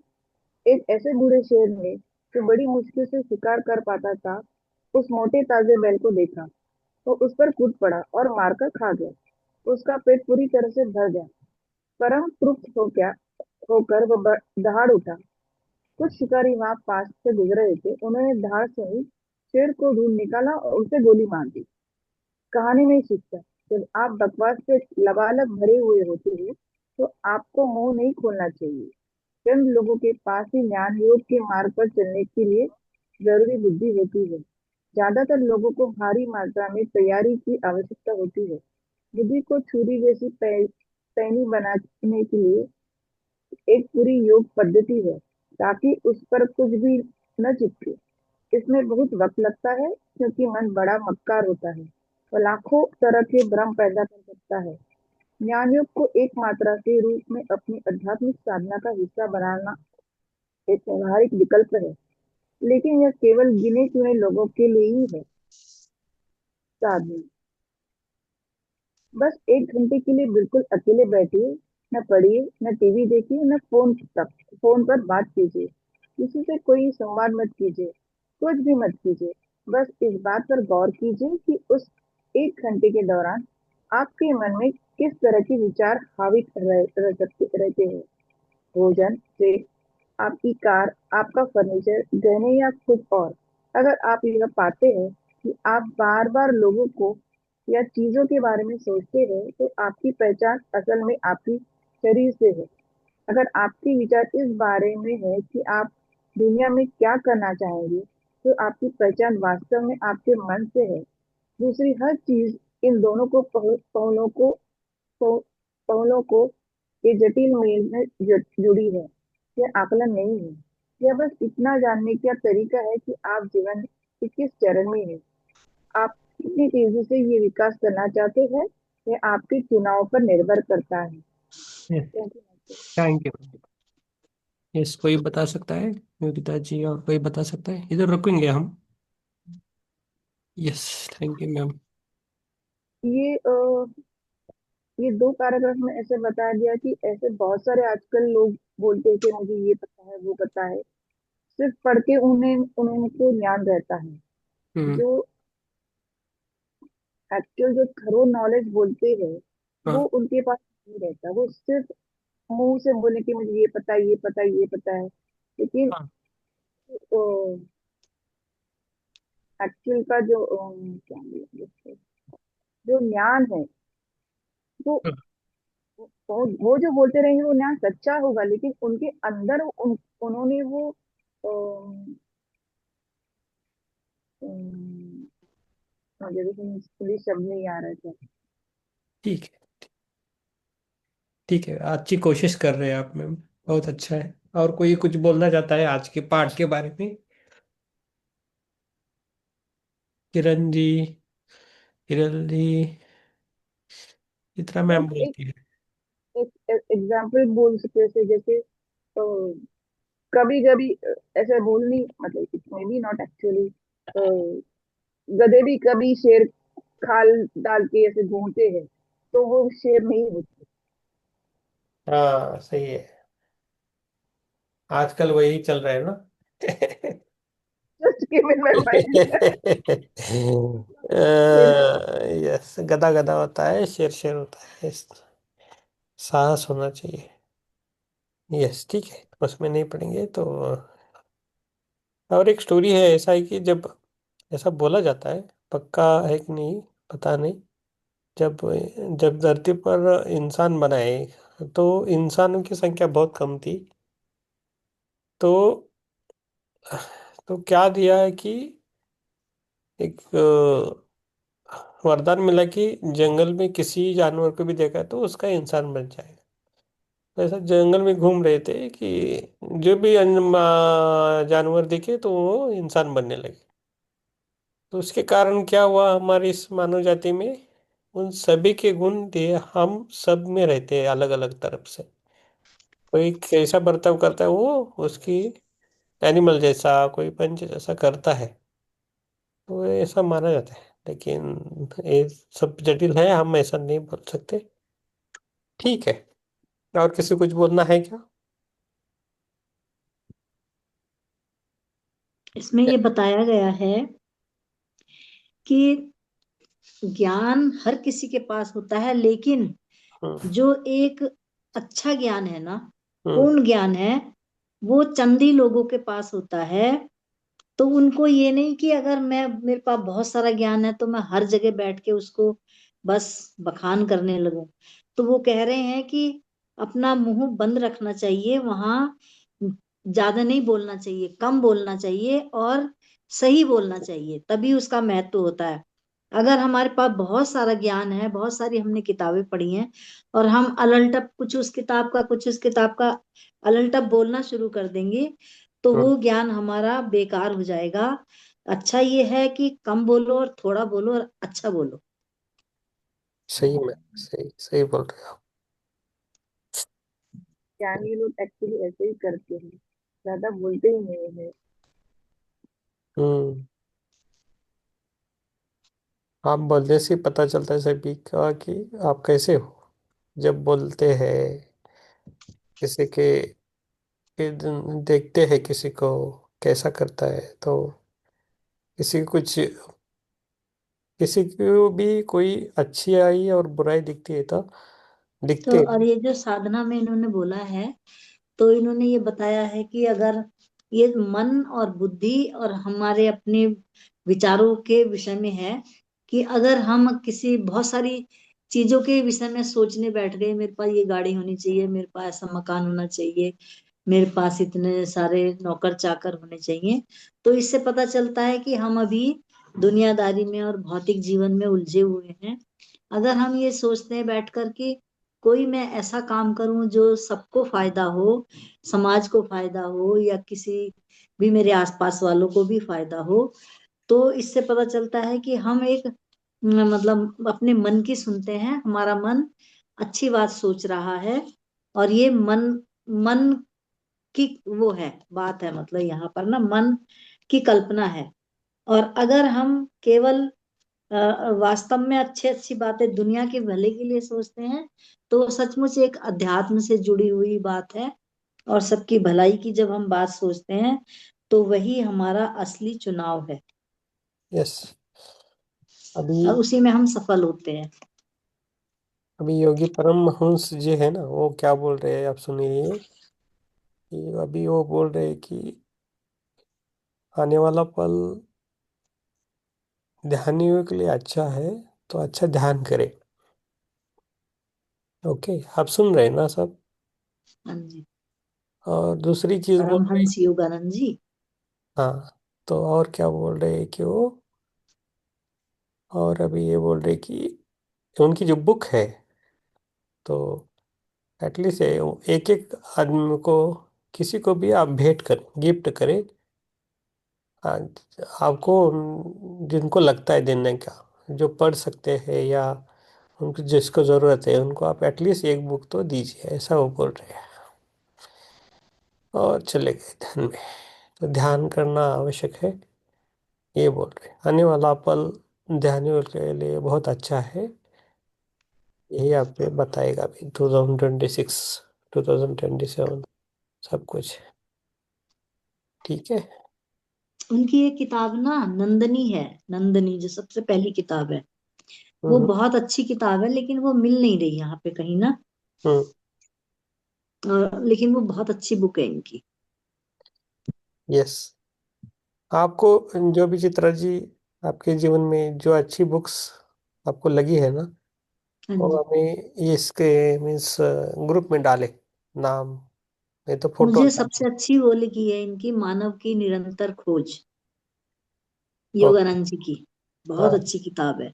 एक ऐसे बूढ़े शेर ने, जो बड़ी मुश्किल से शिकार कर पाता था, उस मोटे ताजे बैल को देखा। वो उस पर कूद पड़ा और मारकर खा गया। उसका पेट पूरी तरह से भर गया। परम तृप्त होकर वह दहाड़ उठा। कुछ शिकारी वहां पास से गुजर रहे थे। उन्होंने दहाड़ सुनी, शेर को ढूंढ निकाला और उसे गोली मार दी। कहानी में सीखता, जब आप बकवास से लबालब भरे हुए होते हैं तो आपको मुंह नहीं खोलना चाहिए। चंद लोगों के पास ही ज्ञान योग के मार्ग पर चलने के लिए जरूरी बुद्धि होती है। ज्यादातर लोगों को भारी मात्रा में तैयारी की आवश्यकता होती है। बुद्धि को छुरी जैसी पैनी बनाने के लिए एक पूरी योग पद्धति है, ताकि उस पर कुछ भी न चिपके। इसमें बहुत वक्त लगता है, क्योंकि मन बड़ा मक्कार होता है। वह लाखों तरह के भ्रम पैदा कर सकता है। ज्ञान योग को एक मात्रा के रूप में अपनी आध्यात्मिक साधना का हिस्सा बनाना एक व्यवहारिक विकल्प है, लेकिन यह केवल गिने चुने लोगों के लिए ही है। साधना, बस 1 घंटे के लिए बिल्कुल अकेले बैठिए। न पढ़िए, न टीवी देखिए, न फोन पर बात कीजिए। किसी से कोई संवाद मत कीजिए, कुछ भी मत कीजिए। बस इस बात पर गौर कीजिए कि उस 1 घंटे के दौरान आपके मन में किस तरह के विचार हावी रहते हैं। भोजन से आपकी कार, आपका फर्नीचर, गहने या कुछ और। अगर आप यह पाते हैं कि आप बार बार लोगों को या चीजों के बारे में सोचते हैं, तो आपकी पहचान असल में आपकी शरीर से है। अगर आपके विचार इस बारे में है कि आप दुनिया में क्या करना चाहेंगे, तो आपकी पहचान वास्तव में आपके मन से है। दूसरी हर चीज इन दोनों को पह- पहलों को ये जटिल मेल में जुड़ी है। यह आकलन नहीं है। यह बस इतना जानने का तरीका है कि आप जीवन के किस चरण में हैं। आप कितनी तेजी से ये विकास करना चाहते हैं, यह आपके चुनाव पर निर्भर करता है। Thank you, Michael। Thank you. Yes, कोई बता सकता है? योगिता जी और कोई बता सकता है? इधर रुकेंगे हम। Yes, thank you ma'am. ये ये 2 पैराग्राफ में ऐसे बता दिया कि ऐसे बहुत सारे आजकल लोग बोलते हैं कि मुझे ये पता है, वो पता है। सिर्फ पढ़ के उनको ज्ञान रहता है। हम्म। जो एक्चुअल जो थरो नॉलेज बोलते हैं, वो हाँ। उनके पास नहीं रहता। वो सिर्फ मुंह से बोले कि मुझे ये पता है, ये पता है, ये पता है। लेकिन हाँ। एक्चुअल का जो क्या बोलेंगे उसको, जो ज्ञान है, वो हाँ। वो जो बोलते रहेंगे वो ज्ञान सच्चा होगा, लेकिन उनके अंदर उन्होंने वो अम, अम, मुझे भी इंग्लिश शब्द नहीं आ रहा था। ठीक है। ठीक है, अच्छी कोशिश कर रहे हैं आप मैम। बहुत अच्छा है। और कोई कुछ बोलना चाहता है आज के पाठ के बारे में? किरण जी। किरण जी। इतना मैम बस एक बोलती है। एक एग्जाम्पल बोल सकते थे, जैसे कभी कभी ऐसे बोलनी, मतलब it may be not actually गधे भी कभी शेर खाल डाल के ऐसे घूमते हैं, तो वो शेर नहीं होते। हाँ सही है। आजकल वही चल रहा है ना। Just give in my mind. Yes, गधा गधा होता है, शेर शेर होता है। साहस होना चाहिए। यस ठीक है, उसमें नहीं पढ़ेंगे तो। और एक स्टोरी है, ऐसा है कि जब ऐसा बोला जाता है, पक्का है कि नहीं पता नहीं, जब जब धरती पर इंसान बनाए तो इंसानों की संख्या बहुत कम थी। तो क्या दिया है कि एक वरदान मिला कि जंगल में किसी जानवर को भी देखा तो उसका इंसान बन जाएगा। तो ऐसा जंगल में घूम रहे थे कि जो भी जानवर दिखे तो वो इंसान बनने लगे। तो उसके कारण क्या हुआ, हमारी इस मानव जाति में उन सभी के गुण थे, हम सब में रहते हैं अलग अलग तरफ से। कोई कैसा बर्ताव करता है वो उसकी एनिमल जैसा, कोई पंच जैसा करता है, तो ऐसा माना जाता है। लेकिन ये सब जटिल है, हम ऐसा नहीं बोल सकते। ठीक है। और किसी कुछ बोलना है क्या? इसमें ये बताया गया है कि ज्ञान हर किसी के पास होता है, लेकिन हम्म। जो एक अच्छा ज्ञान है ना, हम्म। पूर्ण ज्ञान है, वो चंदी लोगों के पास होता है। तो उनको ये नहीं कि अगर मैं मेरे पास बहुत सारा ज्ञान है तो मैं हर जगह बैठ के उसको बस बखान करने लगूं। तो वो कह रहे हैं कि अपना मुंह बंद रखना चाहिए, वहां ज्यादा नहीं बोलना चाहिए, कम बोलना चाहिए और सही बोलना चाहिए, तभी उसका महत्व होता है। अगर हमारे पास बहुत सारा ज्ञान है, बहुत सारी हमने किताबें पढ़ी हैं, और हम अलटप कुछ उस किताब का कुछ उस किताब का अलटप बोलना शुरू कर देंगे, तो हम्म। वो ज्ञान हमारा बेकार हो जाएगा। अच्छा ये है कि कम बोलो और थोड़ा बोलो और अच्छा बोलो। सही में, सही सही बोल रहे हो। ज्ञानी लोग एक्चुअली ऐसे ही करते हैं, ज्यादा बोलते ही नहीं है। हम्म। आप बोलने से पता चलता है सभी का कि आप कैसे हो। जब बोलते हैं किसी के देखते हैं किसी को कैसा करता है, तो किसी को कुछ, किसी को भी कोई अच्छी आई और बुराई दिखती है तो तो दिखते और हैं। ये जो साधना में इन्होंने बोला है, तो इन्होंने ये बताया है कि अगर ये मन और बुद्धि और हमारे अपने विचारों के विषय में है, कि अगर हम किसी बहुत सारी चीजों के विषय में सोचने बैठ गए, मेरे पास ये गाड़ी होनी चाहिए, मेरे पास ऐसा मकान होना चाहिए, मेरे पास इतने सारे नौकर चाकर होने चाहिए, तो इससे पता चलता है कि हम अभी दुनियादारी में और भौतिक जीवन में उलझे हुए हैं। अगर हम ये सोचते हैं बैठकर कि कोई मैं ऐसा काम करूं जो सबको फायदा हो, समाज को फायदा हो या किसी भी मेरे आसपास वालों को भी फायदा हो, तो इससे पता चलता है कि हम एक मतलब अपने मन की सुनते हैं, हमारा मन अच्छी बात सोच रहा है, और ये मन मन की वो है, बात है, मतलब यहाँ पर ना मन की कल्पना है। और अगर हम केवल वास्तव में अच्छी अच्छी बातें दुनिया के भले के लिए सोचते हैं, तो वो सचमुच एक अध्यात्म से जुड़ी हुई बात है। और सबकी भलाई की जब हम बात सोचते हैं, तो वही हमारा असली चुनाव है, यस। अभी और उसी में हम सफल होते हैं। अभी योगी परमहंस जी है ना, वो क्या बोल रहे हैं आप सुनिए। कि अभी वो बोल रहे हैं कि आने वाला पल ध्यानियों के लिए अच्छा है, तो अच्छा ध्यान करें। ओके, आप सुन रहे हैं ना सब। हाँ जी। और दूसरी चीज बोल रहे परमहंस योगानंद जी। हाँ, तो और क्या बोल रहे हैं कि वो, और अभी ये बोल रहे कि उनकी जो बुक है, तो एटलीस्ट एक एक आदमी को, किसी को भी आप भेंट कर गिफ्ट करें। हाँ, आपको जिनको लगता है देने का, जो पढ़ सकते हैं या उनको जिसको ज़रूरत है, उनको आप एटलीस्ट एक बुक तो दीजिए, ऐसा वो बोल रहे हैं। और चले गए ध्यान में। तो ध्यान करना आवश्यक है। ये बोल रहे आने वाला पल ध्यान के लिए बहुत अच्छा है। यही आपको बताएगा भी 2026 2027 सब कुछ। ठीक है। उनकी एक किताब ना नंदनी है, नंदनी जो सबसे पहली किताब है, वो हम्म। बहुत अच्छी किताब है, लेकिन वो मिल नहीं रही यहाँ पे कहीं ना। हम्म। लेकिन वो बहुत अच्छी बुक है इनकी। यस। आपको जो भी चित्रा जी आपके जीवन में जो अच्छी बुक्स आपको लगी है ना, हाँ वो जी। हमें इसके मीन्स ग्रुप में डाले नाम, नहीं तो फोटो मुझे सबसे डाले। अच्छी वो लगी है इनकी, मानव की निरंतर खोज, ओके। योगानंद जी की। बहुत हाँ, अच्छी किताब है।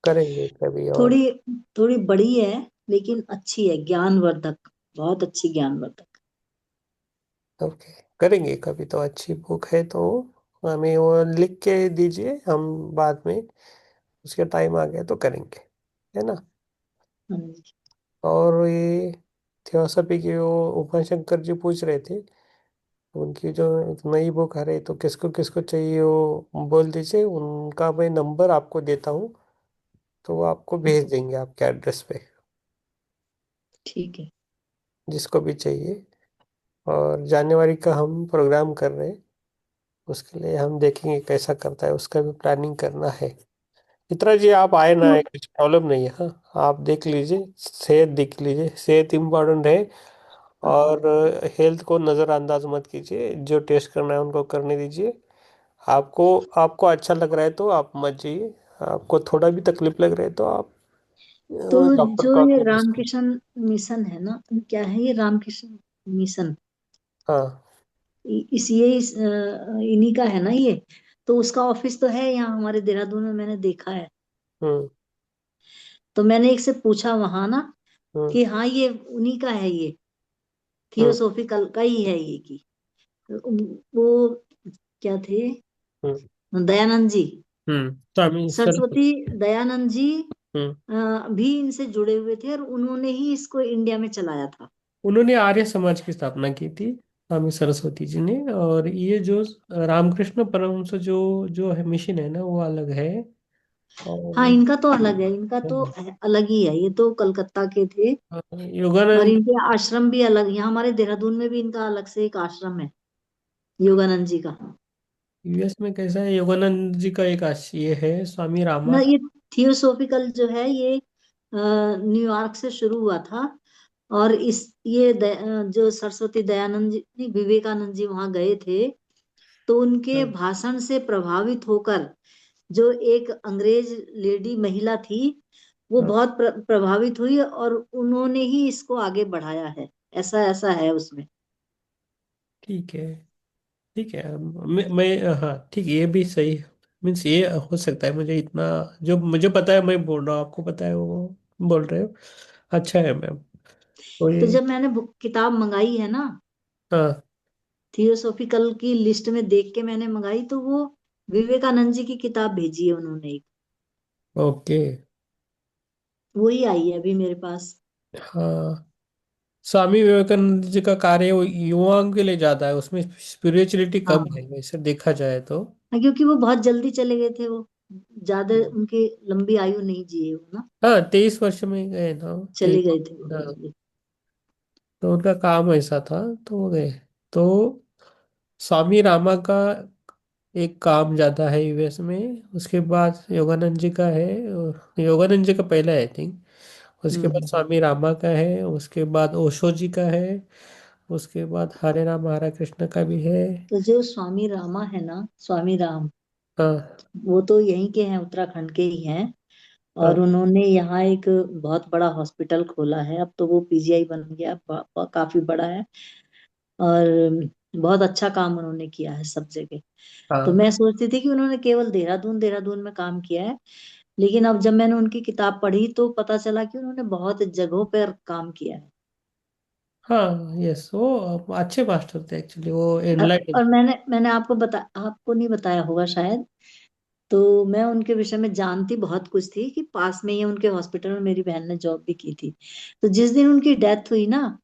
करेंगे कभी और। थोड़ी थोड़ी बड़ी है, लेकिन अच्छी है, ज्ञानवर्धक, बहुत अच्छी ज्ञानवर्धक। ओके, करेंगे कभी तो। अच्छी बुक है तो हमें वो लिख के दीजिए, हम बाद में उसके टाइम आ गया तो करेंगे, है ना। हाँ जी। और ये थियोसॉफी की वो उमाशंकर जी पूछ रहे थे, उनकी जो एक नई बुक आ रही, तो किसको किसको चाहिए वो बोल दीजिए, उनका मैं नंबर आपको देता हूँ, तो वो आपको भेज देंगे आपके एड्रेस पे, ठीक है। जिसको भी चाहिए। और जनवरी का हम प्रोग्राम कर रहे हैं, उसके लिए हम देखेंगे कैसा करता है, उसका भी प्लानिंग करना है। चित्रा जी आप आए ना तो आए कुछ प्रॉब्लम नहीं है, हाँ आप देख लीजिए, सेहत देख लीजिए, सेहत इम्पोर्टेंट है। और हेल्थ को नज़रअंदाज मत कीजिए, जो टेस्ट करना है उनको करने दीजिए। आपको आपको अच्छा लग रहा है तो आप मत जाइए, आपको थोड़ा भी तकलीफ लग रहा है तो आप तो डॉक्टर जो को ये आके दिखाइए। रामकृष्ण मिशन है ना, क्या है ये रामकृष्ण मिशन? हाँ। इन्हीं का है ना ये? तो उसका ऑफिस तो है यहाँ हमारे देहरादून में, मैंने देखा है। हम्म। तो मैंने एक से पूछा वहां ना, हम्म। कि हाँ ये उन्हीं का है ये, हम्म। थियोसॉफिकल का ही है ये की। वो क्या थे, हम्म। दयानंद जी, स्वामी सरस्वती सरस्वती। दयानंद जी हम्म। भी इनसे जुड़े हुए थे, और उन्होंने ही इसको इंडिया में चलाया था। उन्होंने आर्य समाज की स्थापना की थी, स्वामी सरस्वती जी ने। और ये जो रामकृष्ण परमहंस जो जो है मिशन है ना, वो अलग है। हाँ, और इनका तो अलग है, इनका तो अलग ही है, ये तो कलकत्ता के थे। और योगानंद। इनके आश्रम भी अलग, यहाँ हमारे देहरादून में भी इनका अलग से एक आश्रम है, योगानंद जी का। यूएस में कैसा है, योगानंद जी का एक ये है स्वामी ना रामा। ये थियोसॉफिकल जो है ये न्यूयॉर्क से शुरू हुआ था। और जो सरस्वती दयानंद जी नहीं, विवेकानंद जी वहां गए थे, तो उनके हाँ, भाषण से प्रभावित होकर जो एक अंग्रेज लेडी महिला थी, वो हाँ, बहुत प्रभावित हुई, और उन्होंने ही इसको आगे बढ़ाया है। ऐसा ऐसा है उसमें। ठीक है। ठीक है, मैं हाँ ठीक है, ये भी सही मीन्स ये हो सकता है। मुझे इतना जो मुझे पता है मैं बोल रहा हूँ, आपको पता है वो बोल रहे हो। अच्छा है मैम। तो तो ये। जब मैंने किताब मंगाई है ना, हाँ। थियोसॉफिकल की लिस्ट में देख के मैंने मंगाई, तो वो विवेकानंद जी की किताब भेजी है उन्होंने एक, ओके। वही आई है अभी मेरे पास। हाँ, स्वामी विवेकानंद जी का कार्य वो युवाओं के लिए ज्यादा है, उसमें स्पिरिचुअलिटी कम हाँ है वैसे देखा जाए तो। हाँ, क्योंकि वो बहुत जल्दी चले गए थे, वो ज्यादा उनकी लंबी आयु नहीं जिए वो ना, हाँ, 23 वर्ष में गए ना वो, चले गए थे वो हाँ। जल्दी। तो उनका काम ऐसा था, तो वो गए। तो स्वामी रामा का एक काम ज्यादा है यूएस में, उसके बाद योगानंद जी का है। और योगानंद जी का पहला है आई थिंक, उसके बाद हम्म। स्वामी रामा का है, उसके बाद ओशो जी का है, उसके बाद हरे राम हरे कृष्ण का भी है। तो जो स्वामी रामा है ना, स्वामी राम, हाँ। वो तो यहीं के हैं, उत्तराखंड के ही हैं। हाँ। और उन्होंने यहाँ एक बहुत बड़ा हॉस्पिटल खोला है, अब तो वो पीजीआई बन गया, काफी बड़ा है। और बहुत अच्छा काम उन्होंने किया है सब जगह। तो हाँ। मैं सोचती थी कि उन्होंने केवल देहरादून देहरादून में काम किया है, लेकिन अब जब मैंने उनकी किताब पढ़ी तो पता चला कि उन्होंने बहुत जगहों पर काम किया है। हाँ, यस, वो अच्छे मास्टर थे एक्चुअली, वो और एनलाइटन। मैंने आपको नहीं बताया होगा शायद। तो मैं उनके विषय में जानती बहुत कुछ थी, कि पास में ही उनके हॉस्पिटल में मेरी बहन ने जॉब भी की थी। तो जिस दिन उनकी डेथ हुई ना,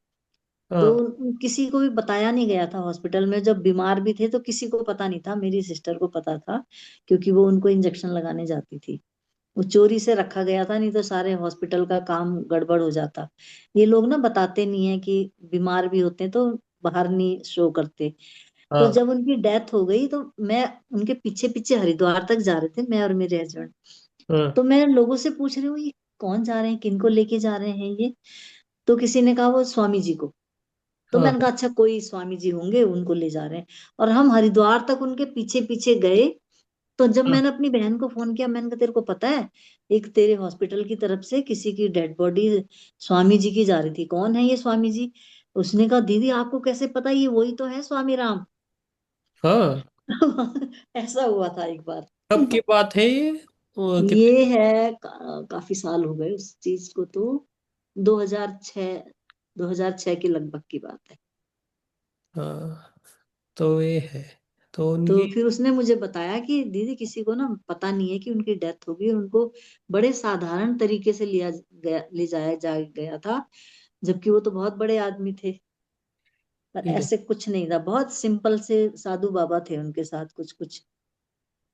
तो हाँ। किसी को भी बताया नहीं गया था हॉस्पिटल में, जब बीमार भी थे तो किसी को पता नहीं था, मेरी सिस्टर को पता था क्योंकि वो उनको इंजेक्शन लगाने जाती थी। वो चोरी से रखा गया था, नहीं तो सारे हॉस्पिटल का काम गड़बड़ हो जाता। ये लोग ना बताते नहीं है कि बीमार भी होते हैं तो बाहर नहीं शो करते। तो हाँ। जब उनकी डेथ हो गई तो मैं उनके पीछे पीछे हरिद्वार तक जा रहे थे, मैं और मेरे हस्बैंड। हाँ। तो मैं लोगों से पूछ रही हूँ ये कौन जा रहे हैं, किनको लेके जा रहे हैं ये। तो किसी ने कहा वो स्वामी जी को। तो हाँ। मैंने कहा अच्छा कोई स्वामी जी होंगे उनको ले जा रहे हैं। और हम हरिद्वार तक उनके पीछे पीछे गए। तो जब हाँ। मैंने अपनी बहन को फोन किया, मैंने कहा तेरे को पता है एक तेरे हॉस्पिटल की तरफ से किसी की डेड बॉडी स्वामी जी की जा रही थी, कौन है ये स्वामी जी। उसने कहा दीदी आपको कैसे पता, ये वही तो है स्वामी राम। हाँ। ऐसा हुआ था एक बार। कब की बात है ये? वो कितने? ये है काफी साल हो गए उस चीज को तो। 2006, 2006 के लगभग की बात है। हाँ। तो ये है। तो तो उनकी। फिर उसने मुझे बताया कि दीदी किसी को ना पता नहीं है कि उनकी डेथ हो गई, उनको बड़े साधारण तरीके से ले जाया गया था, जबकि वो तो बहुत बड़े आदमी थे। पर ये। ऐसे कुछ नहीं था, बहुत सिंपल से साधु बाबा थे उनके साथ कुछ कुछ।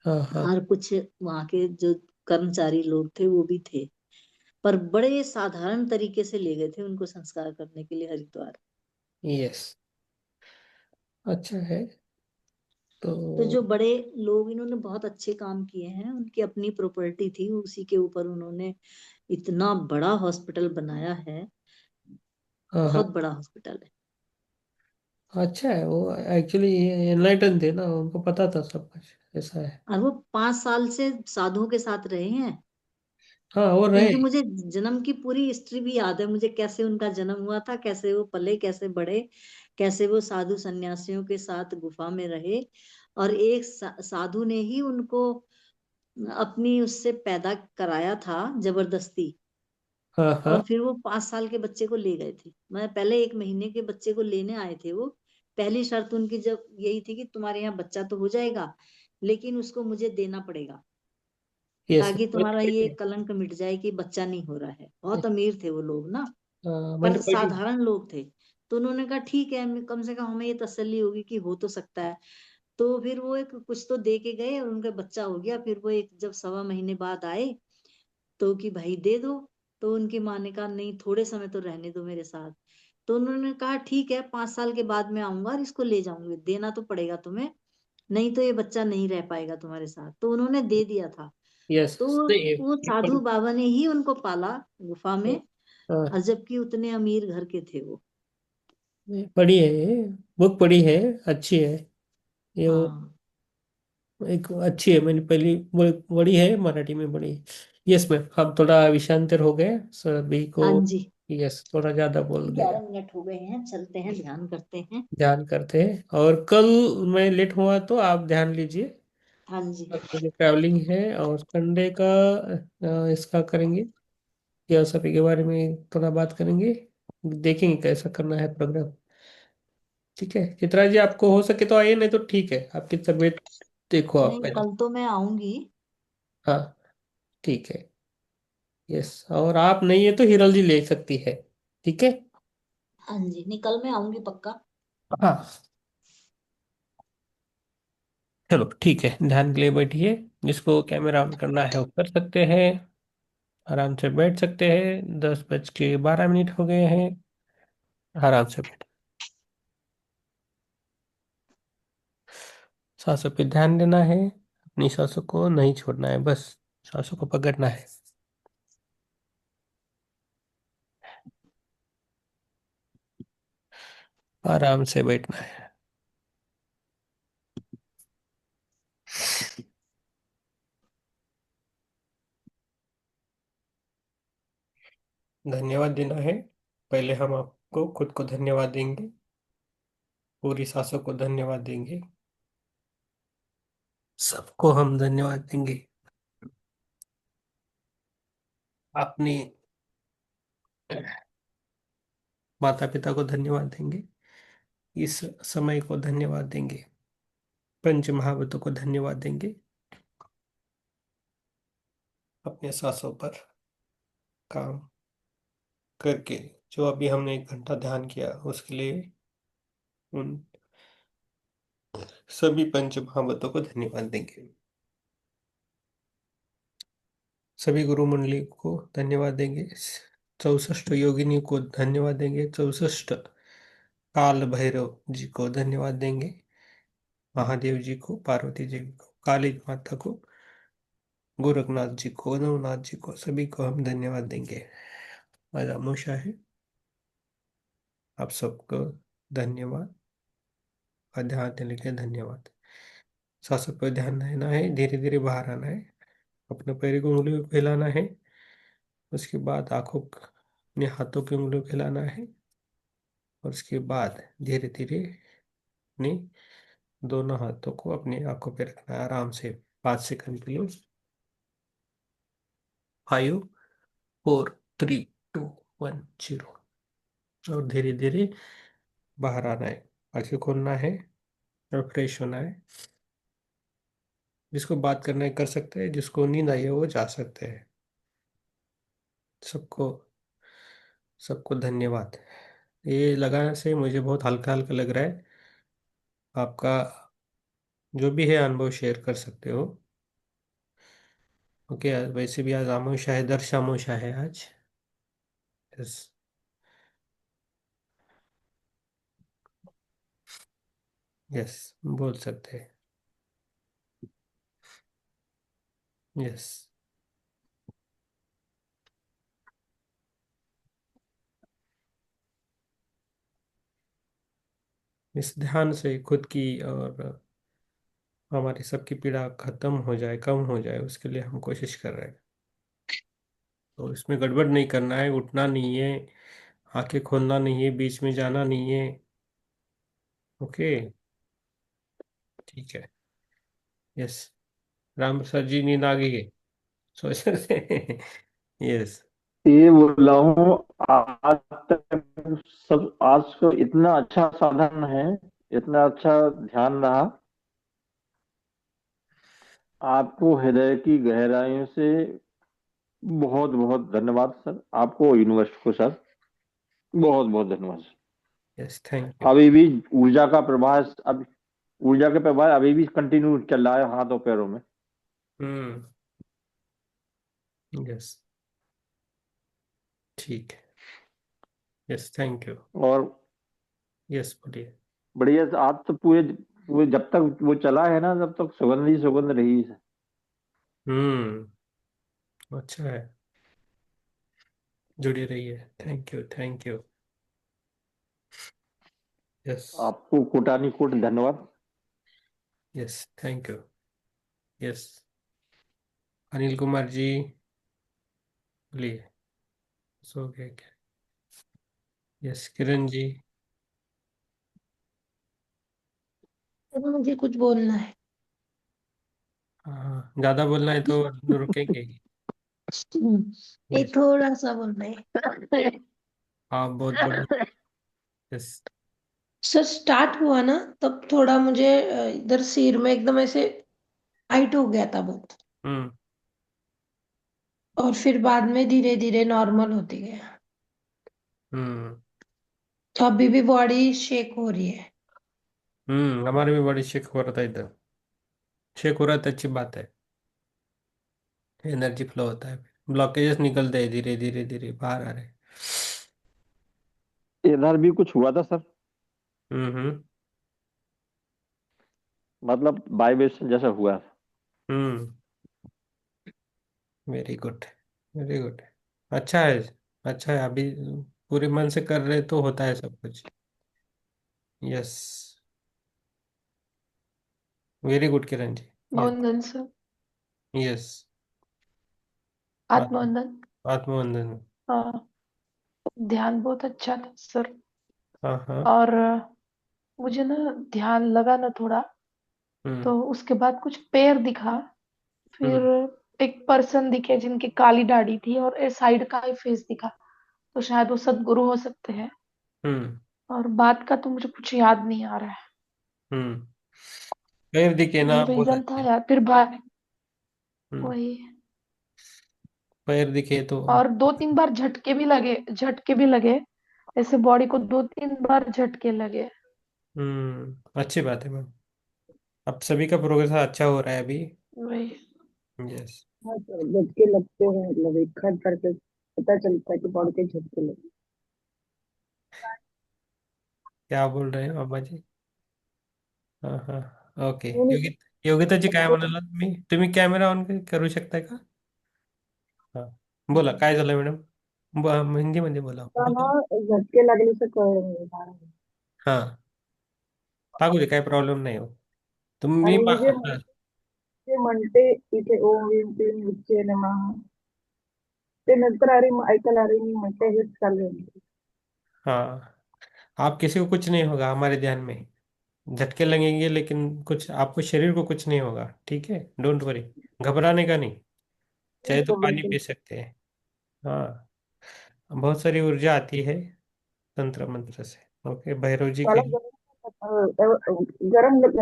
हाँ। हाँ। और कुछ वहां के जो कर्मचारी लोग थे वो भी थे। पर बड़े साधारण तरीके से ले गए थे उनको संस्कार करने के लिए हरिद्वार। यस। अच्छा है। तो तो। जो बड़े लोग, इन्होंने बहुत अच्छे काम किए हैं, उनकी अपनी प्रॉपर्टी थी, उसी के ऊपर उन्होंने इतना बड़ा हॉस्पिटल बनाया है। हाँ। हाँ। बहुत बड़ा हॉस्पिटल है। अच्छा है, वो एक्चुअली एनलाइटन थे ना, उनको पता था सब कुछ। ऐसा है। और वो 5 साल से साधुओं के साथ रहे हैं। हाँ, वो रहे। उनकी मुझे जन्म की पूरी हिस्ट्री भी याद है, मुझे कैसे उनका जन्म हुआ था, कैसे वो पले, कैसे बड़े, कैसे वो साधु सन्यासियों के साथ गुफा में रहे। और एक साधु ने ही उनको अपनी उससे पैदा कराया था जबरदस्ती। हाँ। और हाँ। फिर वो 5 साल के बच्चे को ले गए थे, मैं पहले 1 महीने के बच्चे को लेने आए थे वो। पहली शर्त उनकी जब यही थी कि तुम्हारे यहाँ बच्चा तो हो जाएगा, लेकिन उसको मुझे देना पड़ेगा, यस। ताकि तुम्हारा ये कलंक मिट जाए कि बच्चा नहीं हो रहा है। बहुत अमीर थे वो लोग ना, मैंने पर पढ़ी। साधारण लोग थे। तो उन्होंने कहा ठीक है, कम से कम हमें ये तसल्ली होगी कि हो तो सकता है। तो फिर वो एक कुछ तो दे के गए और उनका बच्चा हो गया। फिर वो एक जब 1.25 महीने बाद आए तो कि भाई दे दो। तो उनकी माँ ने कहा नहीं, थोड़े समय तो रहने दो मेरे साथ। तो उन्होंने कहा ठीक है, 5 साल के बाद मैं आऊंगा और इसको ले जाऊंगी, देना तो पड़ेगा तुम्हें, नहीं तो ये बच्चा नहीं रह पाएगा तुम्हारे साथ। तो उन्होंने दे दिया था। यस। तो सही वो है। साधु बाबा ने ही उनको पाला गुफा में। हाँ। और जबकि उतने अमीर घर के थे वो। पढ़ी है ये। बुक पढ़ी है। अच्छी है। ये वो हाँ। एक अच्छी है, मैंने पहली पढ़ी है, मराठी में पढ़ी है। यस मैम, हम थोड़ा विषांतर हो गए सभी को। हाँ जी। यस, थोड़ा ज्यादा बोल गए। 11 मिनट हो गए हैं, चलते हैं, ध्यान करते हैं। ध्यान करते हैं, और कल मैं लेट हुआ तो आप ध्यान लीजिए। हाँ जी। कल मुझे ट्रैवलिंग है, और संडे का इसका करेंगे, या सभी के बारे में थोड़ा बात करेंगे। देखेंगे कैसा करना है प्रोग्राम। ठीक है चित्रा जी, आपको हो सके तो आइए, नहीं तो ठीक है, आपकी तबीयत देखो आप नहीं, पहले। कल तो मैं आऊंगी। हाँ। ठीक है। यस, और आप नहीं है तो हिरल जी ले सकती है। ठीक है। हाँ जी, नहीं कल मैं आऊंगी पक्का। हाँ। चलो ठीक है, ध्यान के लिए बैठिए। जिसको कैमरा ऑन करना है वो कर सकते हैं। आराम से बैठ सकते हैं, 10:12 हो गए हैं। आराम से बैठ। सांसों पे ध्यान देना है, अपनी सांसों को नहीं छोड़ना है, बस सांसों को पकड़ना है। आराम से बैठना है। धन्यवाद देना है। पहले हम आपको खुद को धन्यवाद देंगे, पूरी सांसों को धन्यवाद देंगे, सबको हम धन्यवाद देंगे। अपने माता पिता को धन्यवाद देंगे, इस समय को धन्यवाद देंगे, पंच महाभूतों को धन्यवाद देंगे, अपने सांसों पर काम करके जो अभी हमने 1 घंटा ध्यान किया उसके लिए उन सभी पंच महाभूतों को धन्यवाद देंगे। सभी गुरु मंडली को धन्यवाद देंगे। 64 योगिनी को धन्यवाद देंगे। 64 काल भैरव जी को धन्यवाद देंगे। महादेव जी को, पार्वती जी को, काली माता को, गोरखनाथ जी को, नवनाथ जी को, सभी को हम धन्यवाद देंगे। आज अमावस्या है। आप सबको धन्यवाद और ध्यान देने के लिए धन्यवाद। सांसों पर ध्यान रहना है, धीरे धीरे बाहर आना है, अपने पैर की उंगलियों को फैलाना है, उसके बाद अपने हाथों की उंगलियों को फैलाना है, और उसके बाद धीरे धीरे अपने दोनों हाथों को अपनी आंखों पे रखना है आराम से 5 सेकंड के लिए। 5, 4, 3, 2, 1, 0। और धीरे धीरे बाहर आना है, आंखें खोलना है और फ्रेश होना है। जिसको बात करना है कर सकते हैं, जिसको नींद आई है वो जा सकते हैं। सबको सबको धन्यवाद। ये लगाने से मुझे बहुत हल्का हल्का लग रहा है। आपका जो भी है अनुभव शेयर कर सकते हो। ओके, वैसे भी आज आमोशा है, दर्श आमोशा है आज। यस। यस, बोल सकते हैं। यस। इस ध्यान से खुद की और हमारी सबकी पीड़ा खत्म हो जाए, कम हो जाए, उसके लिए हम कोशिश कर रहे हैं। तो इसमें गड़बड़ नहीं करना है, उठना नहीं है, आंखें खोलना नहीं है, बीच में जाना नहीं है। ओके, ठीक है। यस। राम प्रसाद जी नींद आ गई है, सोच रहे। यस। ये बोल रहा हूँ, आज तक सब आज को इतना अच्छा साधन है, इतना अच्छा ध्यान रहा। आपको हृदय की गहराइयों से बहुत बहुत धन्यवाद सर। आपको यूनिवर्सिटी को सर बहुत बहुत धन्यवाद सर। Yes, thank you. अभी भी ऊर्जा का प्रवाह, अब ऊर्जा का प्रवाह अभी भी कंटिन्यू चल रहा है हाथों पैरों में। हम्म। यस, ठीक है। Yes, thank you. और यस, बोलिए। बढ़िया से आज तो पूरे पूरे जब तक वो चला है ना, जब तक सुगंध ही सुगंध रही है। हम्म। अच्छा है, जुड़ी रही है। Thank you, thank you. Yes. आपको कोटानी कोट धन्यवाद। Yes, thank you. Yes. Anil Kumar ji, बोलिए। सो गए क्या? यस, किरण जी। अब मुझे कुछ बोलना है। हाँ, ज्यादा बोलना है तो रुकेंगे ही। ये यस। थोड़ा सा बोलना है। हाँ, बहुत बोलिए। यस। सर स्टार्ट हुआ ना, तब थोड़ा मुझे इधर सिर में एकदम ऐसे टाइट हो गया था बहुत। हम्म। और फिर बाद में धीरे धीरे नॉर्मल होती गया। हम्म। तो अभी भी बॉडी शेक हो रही है। हमारे भी बड़ी शेक हो रहा था इधर। शेक हो रहा था, अच्छी बात है। एनर्जी फ्लो होता है, ब्लॉकेजेस निकलते हैं, धीरे धीरे धीरे बाहर आ रहे हैं। इधर भी कुछ हुआ था सर, हम्म। मतलब वाइब्रेशन जैसा हुआ। Hmm. Very good, very good. अच्छा है। अच्छा है, अभी पूरे मन से कर रहे तो होता है सब कुछ। Yes. Very good Kiran ji. Yes. वंदन सर। यस। आत्म आत्मवंदन। आत्मवंदन। हाँ, ध्यान बहुत अच्छा था सर। हाँ हाँ। और मुझे ना ध्यान लगा ना थोड़ा, हम्म। तो उसके बाद कुछ पैर दिखा, फिर हम्म। एक पर्सन दिखे जिनकी काली दाढ़ी थी और ए साइड का ही फेस दिखा। तो शायद वो सदगुरु हो सकते हैं। हम्म। और बात का तो मुझे कुछ याद नहीं आ रहा है। हम्म। पैर दिखे ना, यही बहुत रीजन था अच्छे। यार, फिर बात हम्म। वही। पैर दिखे तो। और 2-3 बार झटके भी लगे, झटके भी लगे। ऐसे बॉडी को 2-3 बार झटके लगे। अच्छी बात है मैम। अब सभी का प्रोग्रेस अच्छा हो रहा है अभी। वही। यस। हाँ सर, झटके लगते हैं, मतलब एक खट करके पता चलता है कि बॉडी के झटके लगे। क्या बोल रहे हैं बाबा जी? हाँ हाँ ओके। नहीं नहीं, योगिता जी काय झटके म्हणाला तुम्ही कॅमेरा ऑन करू शकताय का? हाँ बोला काय झालं मॅडम? हिंदीमध्ये बोला ना, झटके लगने से हां टाकू दे काय प्रॉब्लेम नाही हो तुम्ही आणि जे म्हणते इथे ओम भीम क्लीम उच्चे नमः, ते नंतर अरे ऐकायला अरे मी म्हणते हेच चालू आहे. हाँ आप किसी को कुछ नहीं होगा हमारे ध्यान में। झटके लगेंगे लेकिन कुछ आपको शरीर को कुछ नहीं होगा ठीक है डोंट वरी। घबराने का नहीं। चाहे तो तो पानी बिल्कुल। पी सकते हैं। हाँ बहुत सारी ऊर्जा आती है तंत्र मंत्र से। ओके भैरव जी के। मला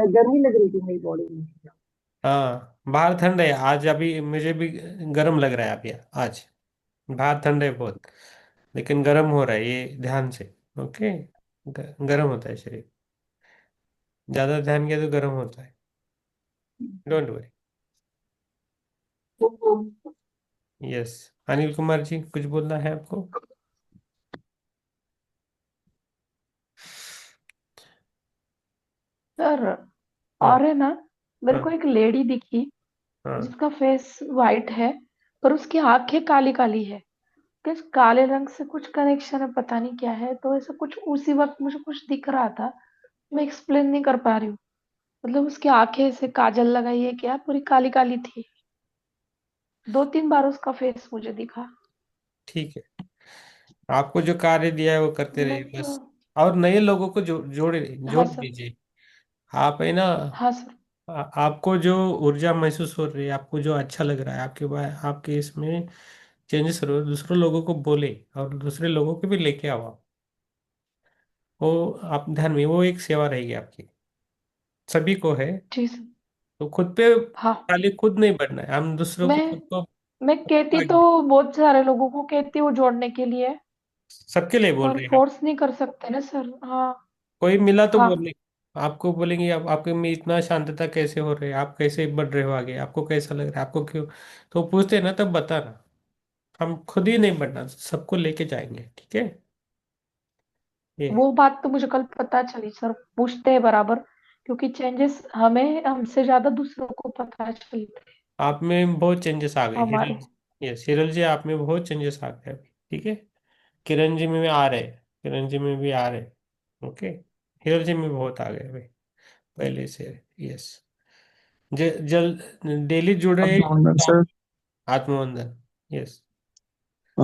गर्मी लग रही थी मेरी बॉडी में। हाँ बाहर ठंड है आज अभी मुझे भी गर्म लग रहा है अभी आज। बाहर ठंड है बहुत लेकिन गर्म हो रहा है ये ध्यान से। ओके गर्म होता है शरीर। ज्यादा ध्यान किया तो गर्म होता है। Don't worry. Yes Anil Kumar ji कुछ बोलना है आपको? सर, हाँ और है ना, मेरे को हाँ एक लेडी दिखी हाँ जिसका फेस वाइट है, पर उसकी आंखें काली काली है। किस काले रंग से कुछ कनेक्शन है, पता नहीं क्या है। तो ऐसा कुछ उसी वक्त मुझे कुछ दिख रहा था, मैं एक्सप्लेन नहीं कर पा रही हूँ। मतलब उसकी आंखें से काजल लगाई है क्या, पूरी काली काली थी। 2-3 बार उसका फेस मुझे दिखा। ठीक है। आपको जो कार्य दिया है वो करते मैं रहिए तो। बस। और नए लोगों को हाँ जोड़ सर। दीजिए। आप है ना हाँ सर। आपको जो ऊर्जा महसूस हो रही है आपको जो अच्छा लग रहा है आपके इसमें चेंजेस हो रहे हो दूसरों लोगों को बोले और दूसरे लोगों को भी लेके आओ आप। वो आप ध्यान में वो एक सेवा रहेगी आपकी सभी को है। जी सर। तो खुद पे हाँ। खाली खुद नहीं बढ़ना है हम दूसरों को मैं खुद को मैं कहती तो आगे बहुत सारे लोगों को कहती हूँ जोड़ने के लिए, सबके लिए बोल पर रहे हैं आप। फोर्स नहीं कर सकते ना सर। हाँ। कोई मिला तो हाँ। बोलने आपको बोलेंगे आप आपके में इतना शांतता कैसे हो रही है आप कैसे बढ़ रहे हो आगे आपको कैसा लग रहा है आपको क्यों। तो पूछते हैं ना तब बताना। हम खुद ही नहीं बढ़ना सबको लेके जाएंगे ठीक है ये। वो बात तो मुझे कल पता चली सर, पूछते हैं बराबर, क्योंकि चेंजेस हमें हमसे ज्यादा दूसरों को पता चलते हैं आप में बहुत चेंजेस आ गए हमारे। हिरल जी आप में बहुत चेंजेस आ गए अभी ठीक है। किरण जी में भी आ रहे किरण जी में भी आ रहे ओके। हिरल जी में बहुत आ गए अभी पहले से। यस जल डेली जुड़ रहे अभिनंदन हैं। सर। आत्मबंधन। यस अ,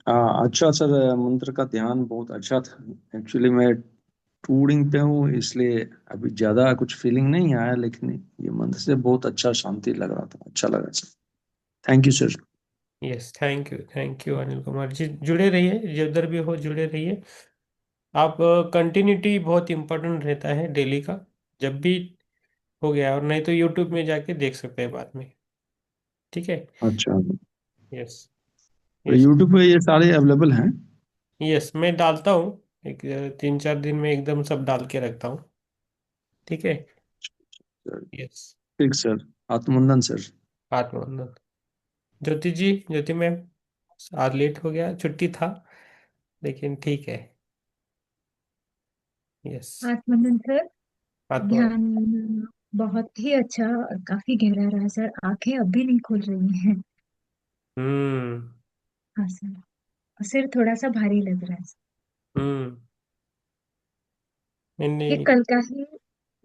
अच्छा सर, मंत्र का ध्यान बहुत अच्छा था। एक्चुअली मैं टूरिंग पे हूँ, इसलिए अभी ज्यादा कुछ फीलिंग नहीं आया, लेकिन ये मंत्र से बहुत अच्छा शांति लग रहा था, अच्छा लगा sir. Thank you sir. Yes thank you Anil Kumar ji जुड़े रहिए जिधर भी हो जुड़े रहिए। आप कंटिन्यूटी बहुत इंपॉर्टेंट रहता है डेली का। जब भी हो गया और नहीं तो यूट्यूब में जाके देख सकते हैं बाद में ठीक है। अच्छा, यस तो यस यूट्यूब पे ये सारे अवेलेबल हैं? यस मैं डालता हूँ एक 3-4 दिन में एकदम सब डाल के रखता हूँ ठीक है। सर, यस ठीक सर। आत्मवंदन सर। आत्मबंधन। ज्योति मैम आज लेट हो गया छुट्टी था लेकिन ठीक है। यस आत्मनिर्भर सर। आत्मा। ध्यान बहुत ही अच्छा और काफी गहरा रहा सर, आंखें अभी नहीं खुल रही हैं। हम्म हाँ सर। और सिर थोड़ा सा भारी लग रहा है सर। हम्म मैंने ये कल का ही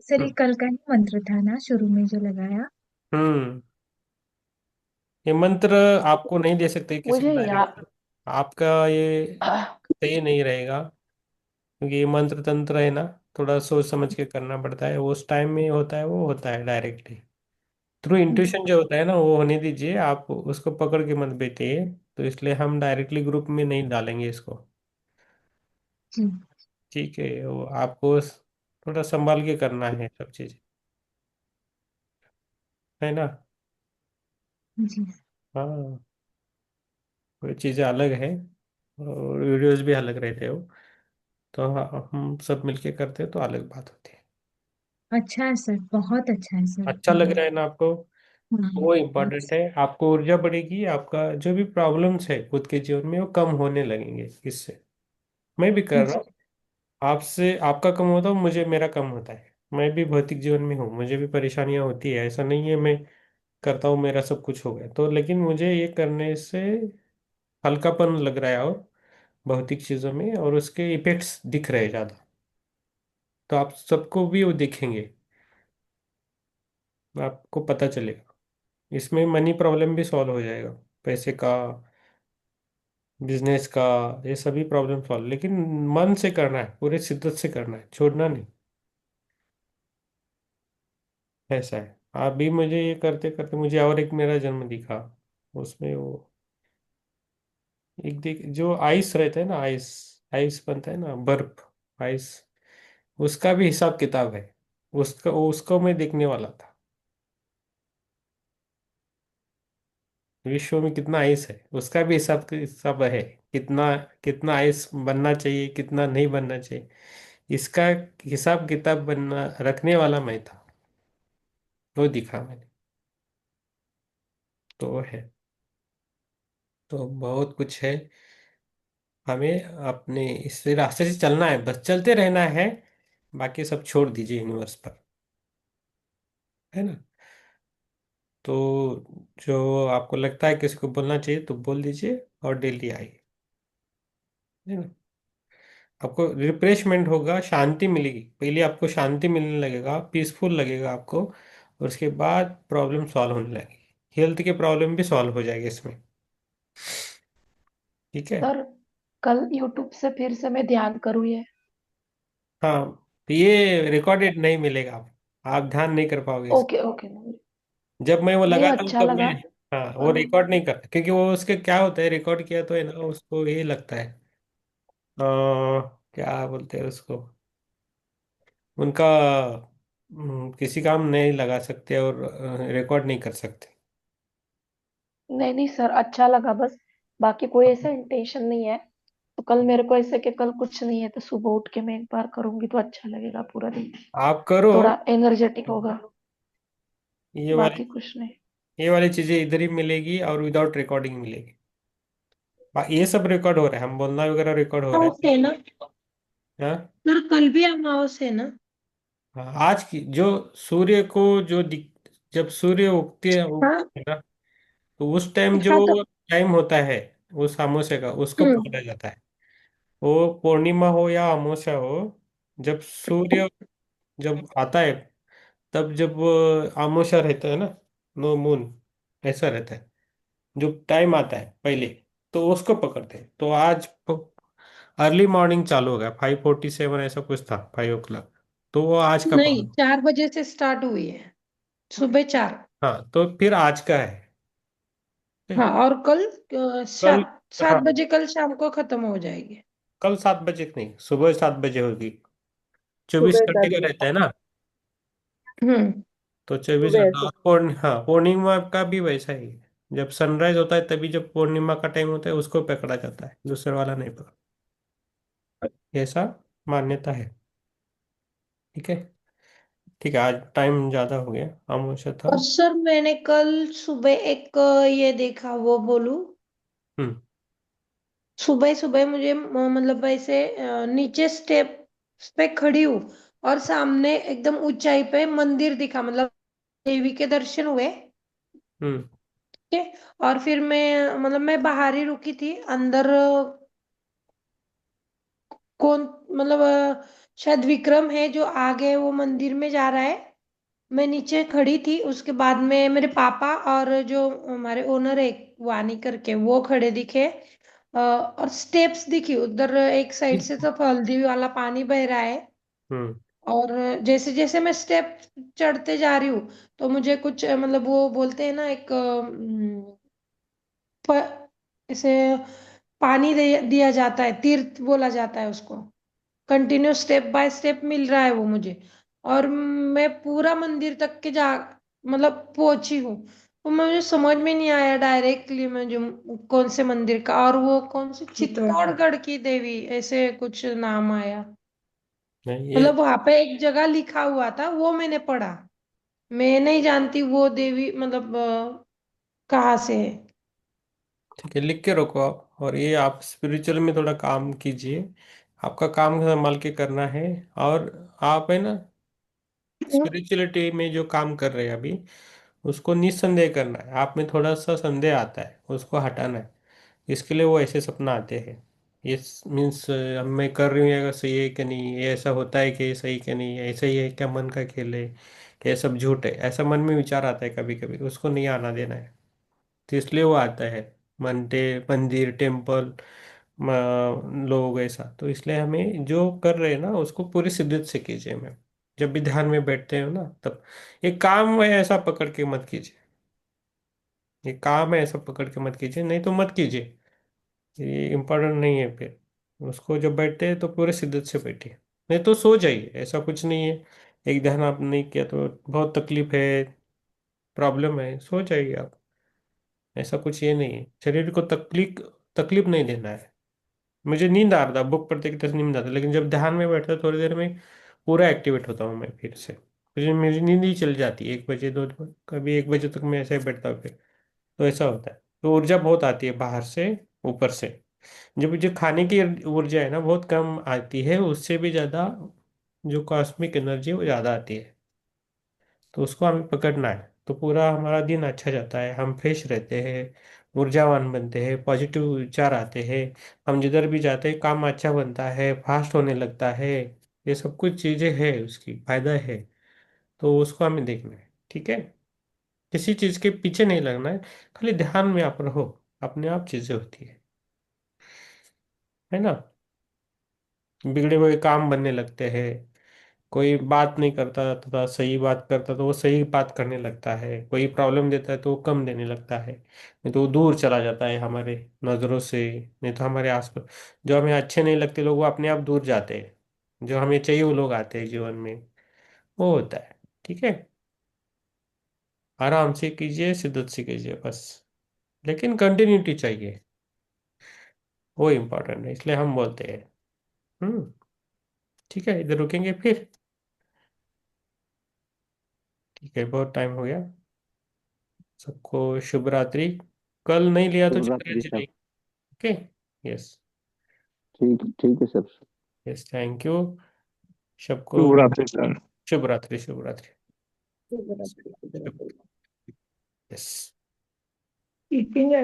सर, ये हम्म कल का ही मंत्र था ना शुरू में जो लगाया? हम्म, ये मंत्र आपको नहीं दे सकते किसी को मुझे डायरेक्ट। याद। आपका ये सही नहीं रहेगा क्योंकि ये मंत्र तंत्र है ना थोड़ा सोच समझ के करना पड़ता है वो उस टाइम में होता है वो होता है डायरेक्टली। थ्रू जी इंट्यूशन जो होता है ना वो होने दीजिए आप उसको पकड़ के मत बैठिए। तो इसलिए हम डायरेक्टली ग्रुप में नहीं डालेंगे इसको जी ठीक है। वो आपको थोड़ा संभाल के करना है सब चीज़ है ना। जी। हाँ कोई चीज़ें अलग है और वीडियोस भी अलग रहते हो। तो हम सब मिलके करते हैं तो अलग बात होती है। अच्छा है सर, बहुत अच्छा है सर। अच्छा लग रहा है ना आपको? वो हाँ। इम्पोर्टेंट है, आपको ऊर्जा बढ़ेगी, आपका जो भी प्रॉब्लम्स है खुद के जीवन में वो कम होने लगेंगे इससे। मैं भी कर रहा हूँ। आपसे आपका कम होता है, मुझे मेरा कम होता है। मैं भी भौतिक जीवन में हूँ, मुझे भी परेशानियां होती है, ऐसा नहीं है मैं करता हूँ मेरा सब कुछ हो गया तो, लेकिन मुझे ये करने से हल्कापन लग रहा है और भौतिक चीज़ों में, और उसके इफेक्ट्स दिख रहे हैं ज़्यादा। तो आप सबको भी वो दिखेंगे, आपको पता चलेगा। इसमें मनी प्रॉब्लम भी सॉल्व हो जाएगा, पैसे का, बिजनेस का, ये सभी प्रॉब्लम सॉल्व। लेकिन मन से करना है, पूरे शिद्दत से करना है, छोड़ना नहीं। ऐसा है। आप भी मुझे ये करते करते, मुझे और एक मेरा जन्म दिखा, उसमें वो एक देख जो आइस रहता है ना, आइस, आइस बनता है ना, बर्फ, आइस, उसका भी हिसाब किताब है। उसका उसको मैं देखने वाला था। विश्व में कितना आइस है उसका भी हिसाब है। कितना कितना आइस बनना चाहिए, कितना नहीं बनना चाहिए, इसका हिसाब किताब बनना रखने वाला मैं था। वो दिखा मैंने। तो वो है। तो बहुत कुछ है। हमें अपने इस रास्ते से चलना है, बस चलते रहना है। बाकी सब छोड़ दीजिए यूनिवर्स पर, है ना? तो जो आपको लगता है किसी को बोलना चाहिए तो बोल दीजिए, और डेली आइए, है ना? आपको रिफ्रेशमेंट होगा, शांति मिलेगी। पहले आपको शांति मिलने लगेगा, पीसफुल लगेगा आपको, और उसके बाद प्रॉब्लम सॉल्व होने लगेगी। हेल्थ के प्रॉब्लम भी सॉल्व हो जाएगी इसमें। ठीक है। सर कल यूट्यूब से फिर से मैं ध्यान करूँ ये? हाँ, तो ये रिकॉर्डेड नहीं मिलेगा, आप ध्यान नहीं कर पाओगे इस। Okay okay. जब मैं वो नहीं लगाता हूँ अच्छा तब मैं, लगा। हाँ, वो और रिकॉर्ड नहीं करता, क्योंकि वो उसके क्या होता है, रिकॉर्ड किया तो है ना, उसको ये लगता है, क्या बोलते हैं उसको, उनका किसी काम नहीं लगा सकते और रिकॉर्ड नहीं कर सकते। नहीं नहीं सर, अच्छा लगा बस। बाकी कोई ऐसा इंटेंशन नहीं है। तो कल मेरे को ऐसे कि कल कुछ नहीं है तो सुबह उठ के मैं एक बार करूंगी तो अच्छा लगेगा पूरा दिन। आप करो। थोड़ा एनर्जेटिक होगा। ये वाली बाकी कुछ नहीं। ये वाली चीजें इधर ही मिलेगी और विदाउट रिकॉर्डिंग मिलेगी। ये सब रिकॉर्ड हो रहा है, हम बोलना वगैरह रिकॉर्ड हो रहा अमावस है। है ना हाँ। सर? कल भी अमावस है ना? हाँ, आज की जो सूर्य को जो जब सूर्य हाँ। उगते हैं ना, तो उस टाइम हाँ तो। जो टाइम होता है उस अमावस्या का, उसको हम्म। पकड़ा जाता है। वो पूर्णिमा हो या अमावस्या हो, जब सूर्य जब आता है, तब जब वो अमावस्या रहता है ना, नो मून, ऐसा रहता है, जो टाइम आता है पहले, तो उसको पकड़ते हैं। तो आज अर्ली मॉर्निंग चालू हो गया, 5:47 ऐसा कुछ था, 5 o'clock। तो वो आज का नहीं, पकड़। 4 बजे से स्टार्ट हुई है। सुबह 4। हाँ, तो फिर आज का है। ठीक हाँ है? और कल कल, 7 बजे हाँ, कल शाम को खत्म हो जाएगी। कल 7 बजे नहीं, सुबह 7 बजे होगी। 24 सुबह घंटे सात का रहता बजे है ना। हम्म। तो 24 घंटा, सुबह और हाँ, पूर्णिमा का भी वैसा ही है। जब सनराइज होता है तभी, जब पूर्णिमा का टाइम होता है उसको पकड़ा जाता है, दूसरे वाला नहीं पकड़ा। ऐसा मान्यता है। ठीक है। ठीक है, आज टाइम ज़्यादा हो गया, अमावस्या था। और सर मैंने कल सुबह एक ये देखा, वो बोलूं? हम्म। सुबह सुबह मुझे मतलब ऐसे नीचे स्टेप पे खड़ी हूँ और सामने एकदम ऊंचाई पे मंदिर दिखा, मतलब देवी के दर्शन हुए। हम्म। ठीक है। और फिर मैं मतलब मैं बाहर ही रुकी थी, अंदर कौन, मतलब शायद विक्रम है जो आगे वो मंदिर में जा रहा है। मैं नीचे खड़ी थी, उसके बाद में मेरे पापा और जो हमारे ओनर है वानी करके, वो खड़े दिखे। और स्टेप्स दिखी उधर एक साइड से, तो हल्दी वाला पानी बह रहा है। हम्म। और जैसे जैसे मैं स्टेप चढ़ते जा रही हूँ तो मुझे कुछ मतलब वो बोलते हैं ना एक इसे पानी दिया जाता है, तीर्थ बोला जाता है उसको। कंटिन्यू स्टेप बाय स्टेप मिल रहा है वो मुझे। और मैं पूरा मंदिर तक के जा मतलब पहुंची हूँ। वो मुझे समझ में नहीं आया डायरेक्टली मुझे कौन से मंदिर का, और वो कौन सी चित्तौड़गढ़ की देवी ऐसे कुछ नाम आया। नहीं ये मतलब वहां पे एक जगह लिखा हुआ था, वो मैंने पढ़ा। मैं नहीं जानती वो देवी मतलब कहाँ से है। ठीक है, लिख के रखो आप। और ये आप स्पिरिचुअल में थोड़ा काम कीजिए, आपका काम संभाल के करना है। और आप है ना, स्पिरिचुअलिटी में जो काम कर रहे हैं अभी, उसको निस्संदेह करना है। आप में थोड़ा सा संदेह आता है, उसको हटाना है। इसके लिए वो ऐसे सपना आते हैं। ये मीन्स मैं कर रही हूँ ये सही है कि नहीं, ये ऐसा होता है कि ये सही कि नहीं, ऐसा ही है क्या, मन का खेल है कि ये सब झूठ है, ऐसा मन में विचार आता है कभी कभी, उसको नहीं आना देना है। तो इसलिए वो आता है। मंदिर टेम्पल लोग ऐसा, तो इसलिए हमें जो कर रहे हैं ना उसको पूरी शिद्दत से कीजिए मैम। जब भी ध्यान में बैठते हो ना तब, ये काम है ऐसा पकड़ के मत कीजिए। ये काम है ऐसा पकड़ के मत कीजिए, नहीं तो मत कीजिए। ये इम्पोर्टेंट नहीं है फिर। उसको जब बैठते हैं तो पूरे शिद्दत से बैठिए, नहीं तो सो जाइए, ऐसा कुछ नहीं है। एक ध्यान आप नहीं किया तो बहुत तकलीफ है, प्रॉब्लम है, सो जाइए आप। ऐसा कुछ ये नहीं है, शरीर को तकलीफ तकलीफ नहीं देना है। मुझे नींद आ रहा था, बुक पढ़ते की तरह नींद आता, लेकिन जब ध्यान में बैठता थोड़ी देर में पूरा एक्टिवेट होता हूँ मैं फिर से। फिर मेरी नींद ही चली जाती है 1 बजे 2, कभी 1 बजे तक मैं ऐसे ही बैठता हूँ फिर। तो ऐसा होता है, तो ऊर्जा बहुत आती है बाहर से, ऊपर से। जब जो खाने की ऊर्जा है ना बहुत कम आती है, उससे भी ज़्यादा जो कॉस्मिक एनर्जी है वो ज़्यादा आती है। तो उसको हमें पकड़ना है, तो पूरा हमारा दिन अच्छा जाता है, हम फ्रेश रहते हैं, ऊर्जावान बनते हैं, पॉजिटिव विचार आते हैं। हम जिधर भी जाते हैं काम अच्छा बनता है, फास्ट होने लगता है। ये सब कुछ चीज़ें हैं, उसकी फायदा है। तो उसको हमें देखना है, ठीक है। किसी चीज़ के पीछे नहीं लगना है, खाली ध्यान में आप रहो, अपने आप चीज़ें होती है ना। बिगड़े हुए काम बनने लगते हैं। कोई बात नहीं करता तथा सही बात करता तो वो सही बात करने लगता है, कोई प्रॉब्लम देता है तो वो कम देने लगता है, नहीं तो वो दूर चला जाता है हमारे नज़रों से। नहीं तो हमारे आसपास जो हमें अच्छे नहीं लगते लोग वो अपने आप दूर जाते हैं, जो हमें चाहिए वो लोग आते हैं जीवन में। वो होता है, ठीक है। आराम से कीजिए, शिद्दत से कीजिए बस, लेकिन कंटिन्यूटी चाहिए, वो इम्पोर्टेंट है, इसलिए हम बोलते हैं। हम्म। ठीक है, इधर रुकेंगे फिर। ठीक है, बहुत टाइम हो गया। सबको शुभ रात्रि। कल नहीं लिया तो शुभ चित्रा रात्रि जी सर। लेंगे। ओके। यस। ठीक ठीक है सर। यस, थैंक यू सबको। शुभ रात्रि सर। शुभ रात्रि, शुभ रात्रि। शुभ रात्रि, शुभ शुभ। रात्रि। यस। इतनी